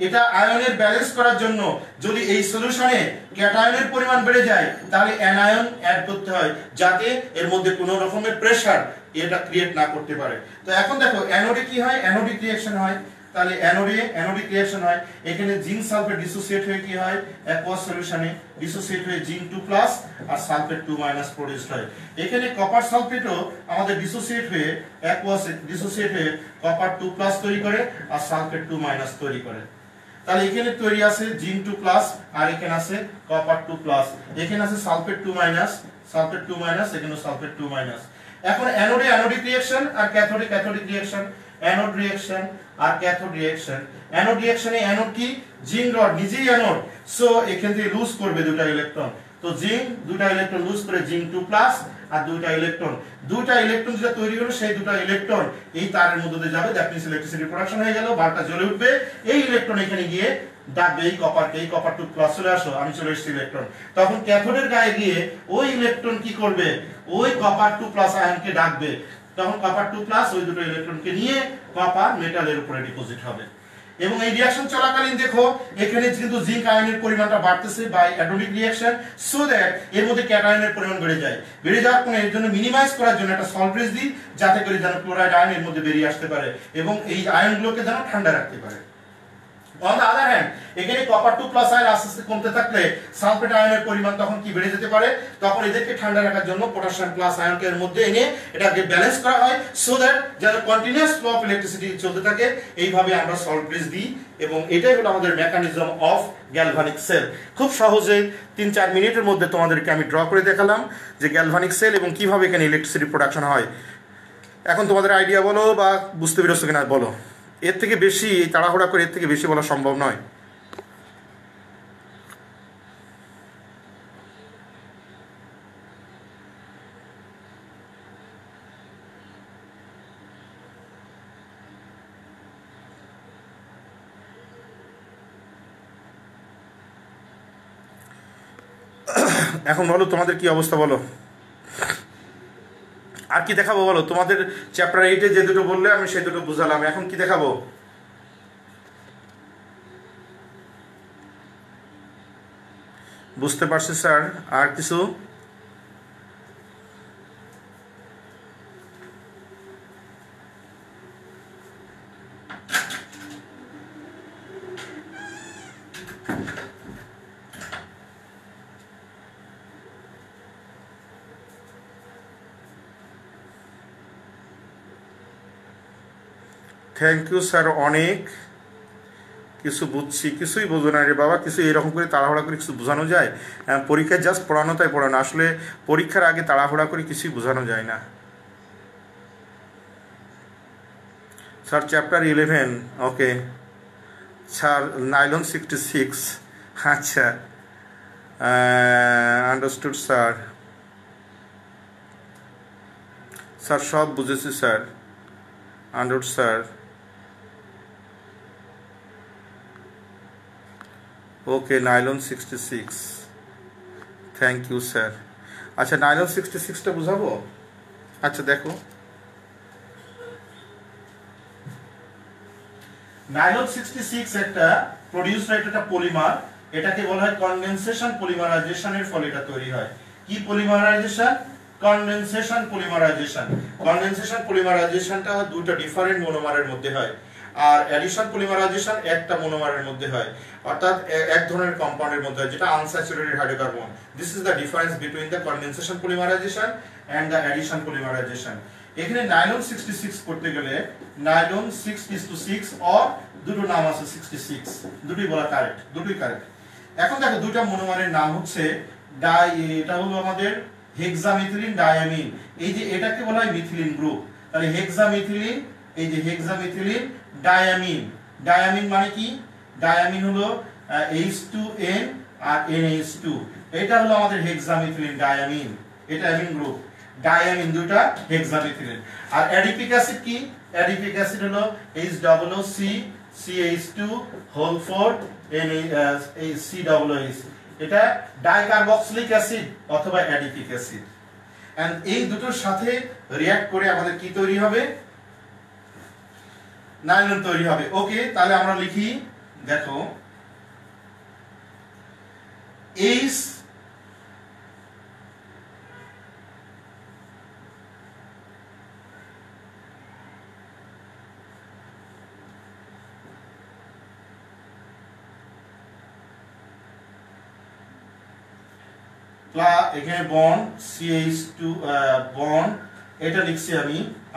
এটা আয়নের ব্যালেন্স করার জন্য যদি এই সলিউশনে ক্যাটায়নের পরিমাণ বেড়ে যায়, তাহলে অ্যানায়ন অ্যাড করতে হয়, যাতে এর মধ্যে কোনো রকমের প্রেসার এটা ক্রিয়েট না করতে পারে। তো এখন দেখো অ্যানোডে কি হয়? অ্যানোডিক রিঅ্যাকশন হয়। তাহলে অ্যানোডে অ্যানোডিক রিঅ্যাকশন হয়, এখানে জিঙ্ক সালফেট ডিসোসিয়েট হয়ে কি হয়? অ্যাকুয়াস সলিউশনে ডিসোসিয়েট হয়ে জিঙ্ক 2+ আর সালফেট 2- প্রোডিউসড হয়। এখানে কপার সালফেটও আমাদের ডিসোসিয়েট হয়ে অ্যাকুয়াস ডিসোসিয়েট হয়ে কপার 2+ তৈরি করে আর সালফেট 2- তৈরি করে। তাহলে এখানে তৈরি আছে জিঙ্ক 2+ আর এখানে আছে কপার 2+, এখানে আছে সালফেট 2-, সালফেট 2-, এখানে সালফেট 2-। এখন অ্যানোডে অ্যানোডিক রিঅ্যাকশন আর ক্যাথোডে ক্যাথোডিক রিঅ্যাকশন, অ্যানোড রিঅ্যাকশন আর ক্যাথোড রিঅ্যাকশন। অ্যানোড রিঅ্যাকশনে অ্যানোড কি? জিঙ্ক রড নিজেই অ্যানোড, সো এখান থেকে লুজ করবে দুটো ইলেকট্রন, তো জিঙ্ক দুটো ইলেকট্রন লুজ করে জিঙ্ক 2+ আর দুটো ইলেকট্রন যেটা তৈরি হলো সেই দুটো ইলেকট্রন এই তারের মধ্যে দিয়ে যাবে, দ্যাট মিন্স ইলেকট্রিসিটি প্রোডাকশন হয়ে গেল, বাল্বটা জ্বলে উঠবে, এই ইলেকট্রন এখানে গিয়ে ডাকবে এই কপারকে, এই কপার 2 প্লাস চলে আসো, আমি চলে এসেছি ইলেকট্রন। তখন ক্যাথোডের গায়ে গিয়ে ওই ইলেকট্রন কি করবে, ওই কপার 2 প্লাস আয়নকে ডাকবে। তখন কপার 2 প্লাস ওই দুটো ইলেকট্রনকে নিয়ে কপার মেটালের উপরে ডিপোজিট হবে। এবং এই রিঅ্যাকশন চলাকালীন দেখো এখানে কিন্তু জিঙ্ক আয়নের পরিমাণটা বাড়তেছে by atomic reaction, so that এর মধ্যে ক্যাটায়নের পরিমাণ বেড়ে যায়। বেড়ে যাওয়ার পরে এর জন্য মিনিমাইজ করার জন্য একটা সল্ট ব্রিজ দিই, যাতে করে যেন ক্লোরাইড আয়ন এর মধ্যে বেরিয়ে আসতে পারে এবং এই আয়নগুলোকে যেন ঠান্ডা রাখতে পারে। অন দ্য আদার হ্যান্ড, এখানে কপার 2 প্লাস আয়ন আস্তে আস্তে কমতে থাকলে সালফেট আয়নের পরিমাণ তখন কি বেড়ে যেতে পারে, তখন এদেরকে ঠান্ডা রাখার জন্য পটাশিয়াম প্লাস আয়নকে এর মধ্যে এনে এটাকে ব্যালেন্স করা হয়, সো দ্যাট যেন কন্টিনিউয়াস ফ্লো অফ ইলেকট্রিসিটি চলতে থাকে। এইভাবে আমরা সল্ট ব্রিজ দিই এবং এটাই হলো আমাদের মেকানিজম অফ গ্যালভানিক সেল। খুব সহজে 3-4 মিনিটের মধ্যে তোমাদেরকে আমি ড্র করে দেখালাম যে গ্যালভানিক সেল এবং কিভাবে এখানে ইলেকট্রিসিটি প্রোডাকশন হয়। এখন তোমাদের আইডিয়া বলো বা বুঝতে পেরেছো কিনা বলো। এর থেকে বেশি তাড়াহুড়া করে এর থেকে বেশি বলা সম্ভব নয়। এখন বলো তোমাদের কি অবস্থা বলো, আর কি দেখাবো বলো। তোমাদের চ্যাপ্টার 8-এ যে দুটো বললে আমি সেই দুটো বুঝালাম, এখন কি দেখাবো? বুঝতে পারছি স্যার, আর কিছু? থ্যাংক ইউ স্যার, অনেক কিছু বুঝছি, কিছুই বোঝো না রে বাবা, কিছু এরকম করে তাড়াহুড়া করে কিছু বোঝানো যায়? পরীক্ষায় জাস্ট পড়ানো তাই পড়ানো, আসলে পরীক্ষার আগে তাড়াহুড়া করে কিছুই বোঝানো যায় না sir. Chapter 11, okay sir, nylon 66, আচ্ছা আন্ডারস্টুড স্যার। স্যার সব বুঝেছি sir, understood sir. Okay, nylon 66, thank you sir. আচ্ছা নাইলন 66টা বুঝাবো। আচ্ছা দেখো, নাইলন 66 একটা প্রোডিউস রাইট একটা পলিমার, এটাকে বলা হয় কনডেনসেশন পলিমারাইজেশনের ফলে এটা তৈরি হয়। কি পলিমারাইজেশন? Condensation polymerisation. কনডেনসেশন পলিমারাইজেশনটা দুটো ডিফারেন্ট মনোমারের মধ্যে হয়, আর অ্যাডিশন পলিমারাইজেশন একটা মনোমারের মধ্যে হয়, অর্থাৎ এক ধরনের কম্পাউন্ডের মধ্যে হয় যেটা unsaturated hydrocarbon. This is the difference between the condensation polymerisation and the addition polymerisation. এখানে নাইলন 66 করতে গেলে নাইলন 6:6 অর দুটো নাম আছে 66, দুটোই বলা কারেক্ট, দুটোই কারেক্ট। এখন দেখো দুটো মনোমারের নাম হচ্ছে এটা হলো আমাদের হেক্সামিথিলিন ডায়ামিন। এই যে এটাকে বলা হয় মিথিলিন গ্রুপ, তাহলে হেক্সামিথিলিন, এই যে হেক্সামিথিলিন ডায়ামিন। ডায়ামিন মানে কি? ডায়ামিন হলো H2N আর NH2, এটা হলো আমাদের হেক্সামিথিলিন ডায়ামিন, এটা অ্যামিন গ্রুপ। ডায়ামিন দুটো হেক্সামিথিলিন। আর অ্যাডিপিক অ্যাসিড কি? অ্যাডিপিক অ্যাসিড হলো HOOC CH2 হোল 4 COOH, এটা ডাইকার্বক্সিলিক অ্যাসিড অথবা অ্যাডিপিক অ্যাসিড। এন্ড এই দুটোর সাথে রিঅ্যাক্ট করে আমাদের কি তৈরি হবে? নাইলন তৈরি হবে। ওকে, তাহলে আমরা লিখি, দেখো H এখানে বন্ড CH2 বন্ড, এটা লিখছি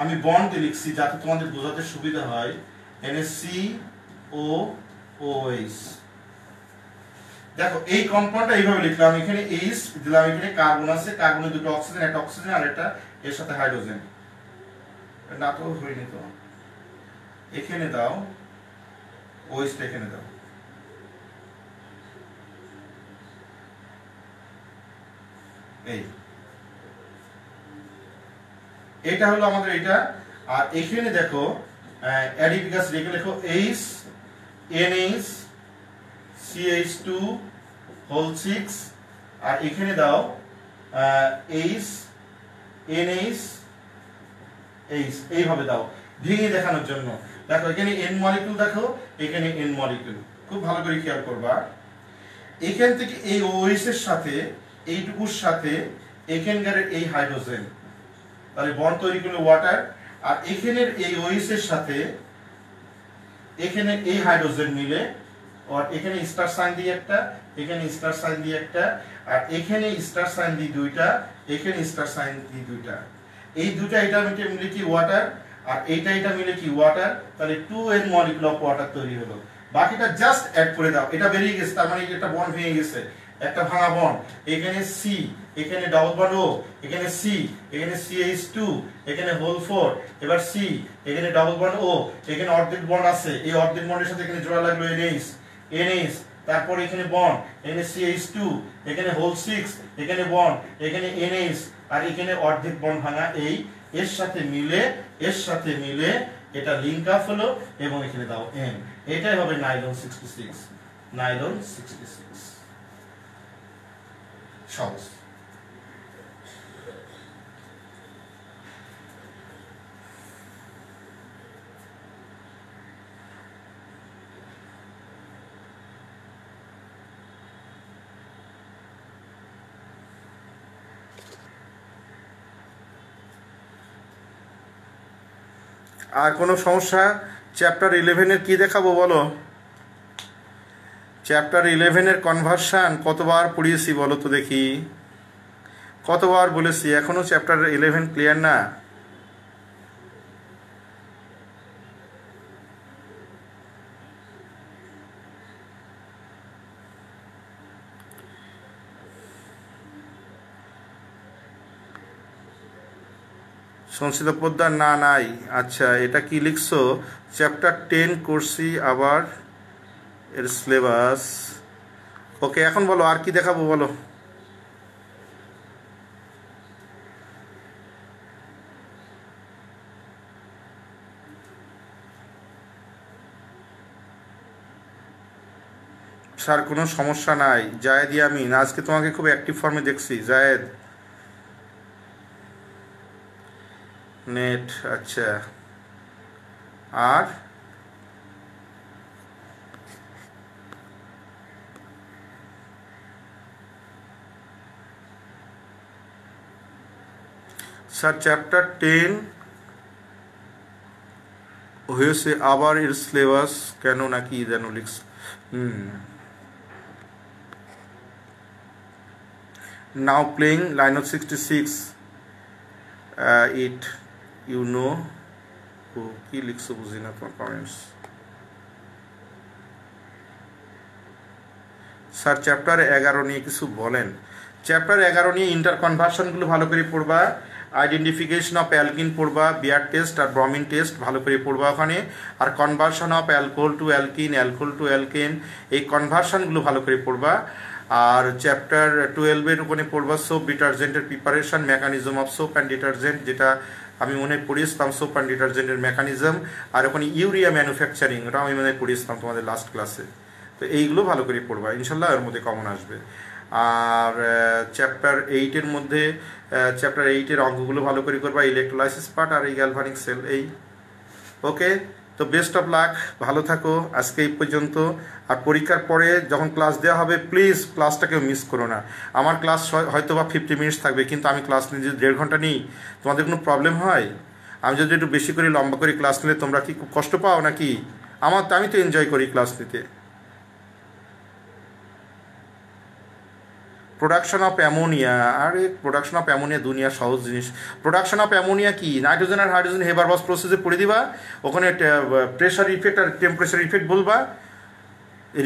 আমি বন্ড দিয়ে লিখছি যাতে তোমাদের বোঝাতে সুবিধা হয়। NaCOOH। দেখো এই কম্পাউন্ডটা এইভাবে লিখলাম, এখানে H দিলাম, এখানে কার্বন আছে, কার্বনে দুটো অক্সিজেন, একটা অক্সিজেন আর একটা এর সাথে হাইড্রোজেন। না তো হয়নি তো, এখানে দাও OH টা, এখানে দাও। এই এটা হলো আমাদের এটা। আর এখানে দেখো অ্যাডিপিক অ্যাসিড, এখানে লেখো H NH CH2 হোল 6 আর এখানে দাও H NH H এইভাবে দাও ভেঙে দেখানোর জন্য। দেখো এখানে N মলিকিউল, দেখো এখানে N মলিকিউল, খুব ভালো করে খেয়াল করবা। এখান থেকে এই OH এর সাথে এইটুকুর সাথে এখানকার এই হাইড্রোজেন, তাহলে বন্ড তৈরি করলো ওয়াটার। আর এখানের এই OH এর সাথে এখানে এই হাইড্রোজেন মিলে, আর এখানে স্টার সাইন দিয়ে একটা, এখানে স্টার সাইন দিয়ে একটা, আর এখানে স্টার সাইন দিয়ে দুইটা, এখানে স্টার সাইন দিয়ে দুইটা, এই দুইটা এটা মিলে কি ওয়াটার, আর এটা মিলে কি ওয়াটার, তাহলে 2N মলিকুল অফ ওয়াটার তৈরি হলো। বাকিটা জাস্ট অ্যাড করে দাও, এটা বেরিয়ে গেছে, তার মানে এটা বন্ড ভেঙে গেছে, একটা ভাঙা বন্ড। এখানে C, এখানে ডাবল বন্ড O, এখানে C, এখানে CH2, এখানে হোল 4, এবার C, এখানে ডাবল বন্ড O, এখানে অর্ধেক বন্ড আছে, এই অর্ধেক বন্ডের সাথে এখানে জোড়া লাগলো NH, তারপর এখানে বন্ড, এখানে CH2, এখানে হোল 6, এখানে বন্ড, এখানে NH, আর এখানে অর্ধেক বন্ড ভাঙা, এই এর সাথে মিলে এটা লিংক আপ হলো, এবং এখানে দাও N, এটাই হবে নাইলন 66, নাইলন 66 সহজ। আর কোনো সমস্যা? চ্যাপ্টার 11-এর কি দেখাবো বলো? চ্যাপ্টার 11-এর কনভার্সন কতবার পড়িয়েছি বলো তো দেখি, কতবার বলেছি? এখনো চ্যাপ্টার 11 ক্লিয়ার না? সংসিত পোদ্দার না নাই। আচ্ছা, এটা কি লিখছো? চ্যাপ্টার 10 করছি, আবার এর সিলেবাস। ওকে, এখন বলো আর কি দেখাবো বলো। স্যার কোনো সমস্যা নাই। জায়েদ ইয়ামিন, আজকে তোমাকে খুব অ্যাক্টিভ ফর্মে দেখছি জায়েদ। নেট, আচ্ছা। আর স্যার চ্যাপ্টার 10 হয়েছে, আবার এর সিলেবাস কেন নাকি যেন লিখস। Now playing line of 66 it you know. কি লিখছো বুঝি না তোমার কমেন্টস। স্যার চ্যাপ্টার 11 নিয়ে কিছু বলেন। চ্যাপ্টার 11 নিয়ে ইন্টার কনভার্সনগুলো ভালো করে পড়বা, আইডেন্টিফিকেশন অফ অ্যালকিন পড়বা, বিয়ার টেস্ট আর ব্রমিন টেস্ট ভালো করে পড়বা ওখানে, আর conversion of alcohol to alkene, alcohol to alkane, এই কনভার্সনগুলো ভালো করে পড়বা। আর চ্যাপ্টার 12-এর ওখানে পড়বা সোপ ডিটারজেন্টের preparation, mechanism of soap and detergent, যেটা আমি মনে হয় পড়িয়েছিলাম সোপ অ্যান্ড ডিটারজেন্টের মেকানিজম। আর ওখানে ইউরিয়া ম্যানুফ্যাকচারিং, ওটাও আমি মনে হয় পড়িয়েছিলাম তোমাদের লাস্ট ক্লাসে। তো এইগুলো ভালো করে পড়বা, ইনশাল্লাহ এর মধ্যে কমন আসবে। আর চ্যাপ্টার 8-এর মধ্যে চ্যাপ্টার 8-এর অঙ্কগুলো ভালো করে করবা, ইলেকট্রোলাইসিস পার্ট আর এই গ্যালভানিক সেল। এই ওকে, তো বেস্ট অফ লাক, ভালো থাকো। আজকে এই পর্যন্ত। আর পরীক্ষার পরে যখন ক্লাস দেওয়া হবে প্লিজ ক্লাসটাকেও মিস করো না। আমার ক্লাস হয়তো বা 50 মিনিটস থাকবে, কিন্তু আমি ক্লাস নিয়ে যদি 1.5 ঘন্টা নিই, তোমাদের কোনো প্রবলেম হয়? আমি যদি একটু বেশি করে লম্বা করে ক্লাস নিলে তোমরা কি খুব কষ্ট পাও নাকি? আমি তো এনজয় করি ক্লাস নিতে। প্রোডাকশন অফ অ্যামোনিয়া, আরে প্রোডাকশন অফ অ্যামোনিয়া দুনিয়া সহজ জিনিস। প্রোডাকশন অফ অ্যামোনিয়া কি? নাইট্রোজেন আর হাইড্রোজেন হেবারবস প্রসেসে পড়ে দিবা, ওখানে প্রেশার ইফেক্ট আর টেম্পারেচার ইফেক্ট বলবা।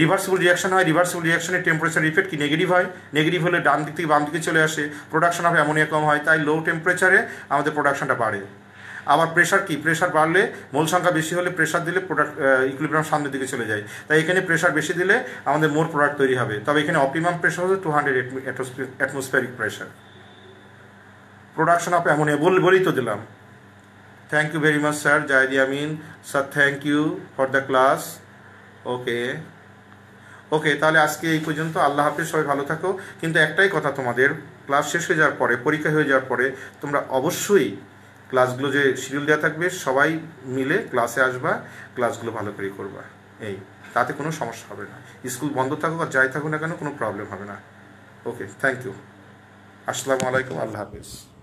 রিভার্সিবল রিয়াকশন হয়, রিভার্সিবল রিয়াকশনের টেম্পারেচার ইফেক্ট কি? নেগেটিভ হয়, নেগেটিভ হলে ডান দিক থেকে বাম দিকে চলে আসে, প্রোডাকশন অফ অ্যামোনিয়া কম হয়, তাই লো টেম্পারেচারে আমাদের প্রোডাকশনটা বাড়ে। আবার প্রেশার কি? প্রেশার বাড়লে, মোল সংখ্যা বেশি হলে প্রেশার দিলে প্রোডাক্ট ইকুইলিব্রিয়াম সামনের দিকে চলে যায়, তাই এখানে প্রেশার বেশি দিলে আমাদের মোর প্রোডাক্ট তৈরি হবে। তবে এখানে অপটিমাম প্রেশার হচ্ছে 200 atmospheric pressure. Production of ammonia বলেই তো দিলাম। Thank you very much sir Zayed Yamin sir, thank you for the class. Okay okay, তাহলে আজকে এই পর্যন্ত। আল্লাহ হাফিজ, সবাই ভালো থাকো। কিন্তু একটাই কথা, তোমাদের ক্লাস শেষ হয়ে যাওয়ার পরে, পরীক্ষা হয়ে যাওয়ার পরে তোমরা অবশ্যই ক্লাসগুলো যে শিডিউল দেওয়া থাকবে সবাই মিলে ক্লাসে আসবা, ক্লাসগুলো ভালো করে করবা। এই তাতে কোনো সমস্যা হবে না। স্কুল বন্ধ থাকুক আর যাই থাকুক না কেন, কোনো প্রবলেম হবে না। ওকে, থ্যাংক ইউ। আসসালামু আলাইকুম, আল্লাহ হাফিজ।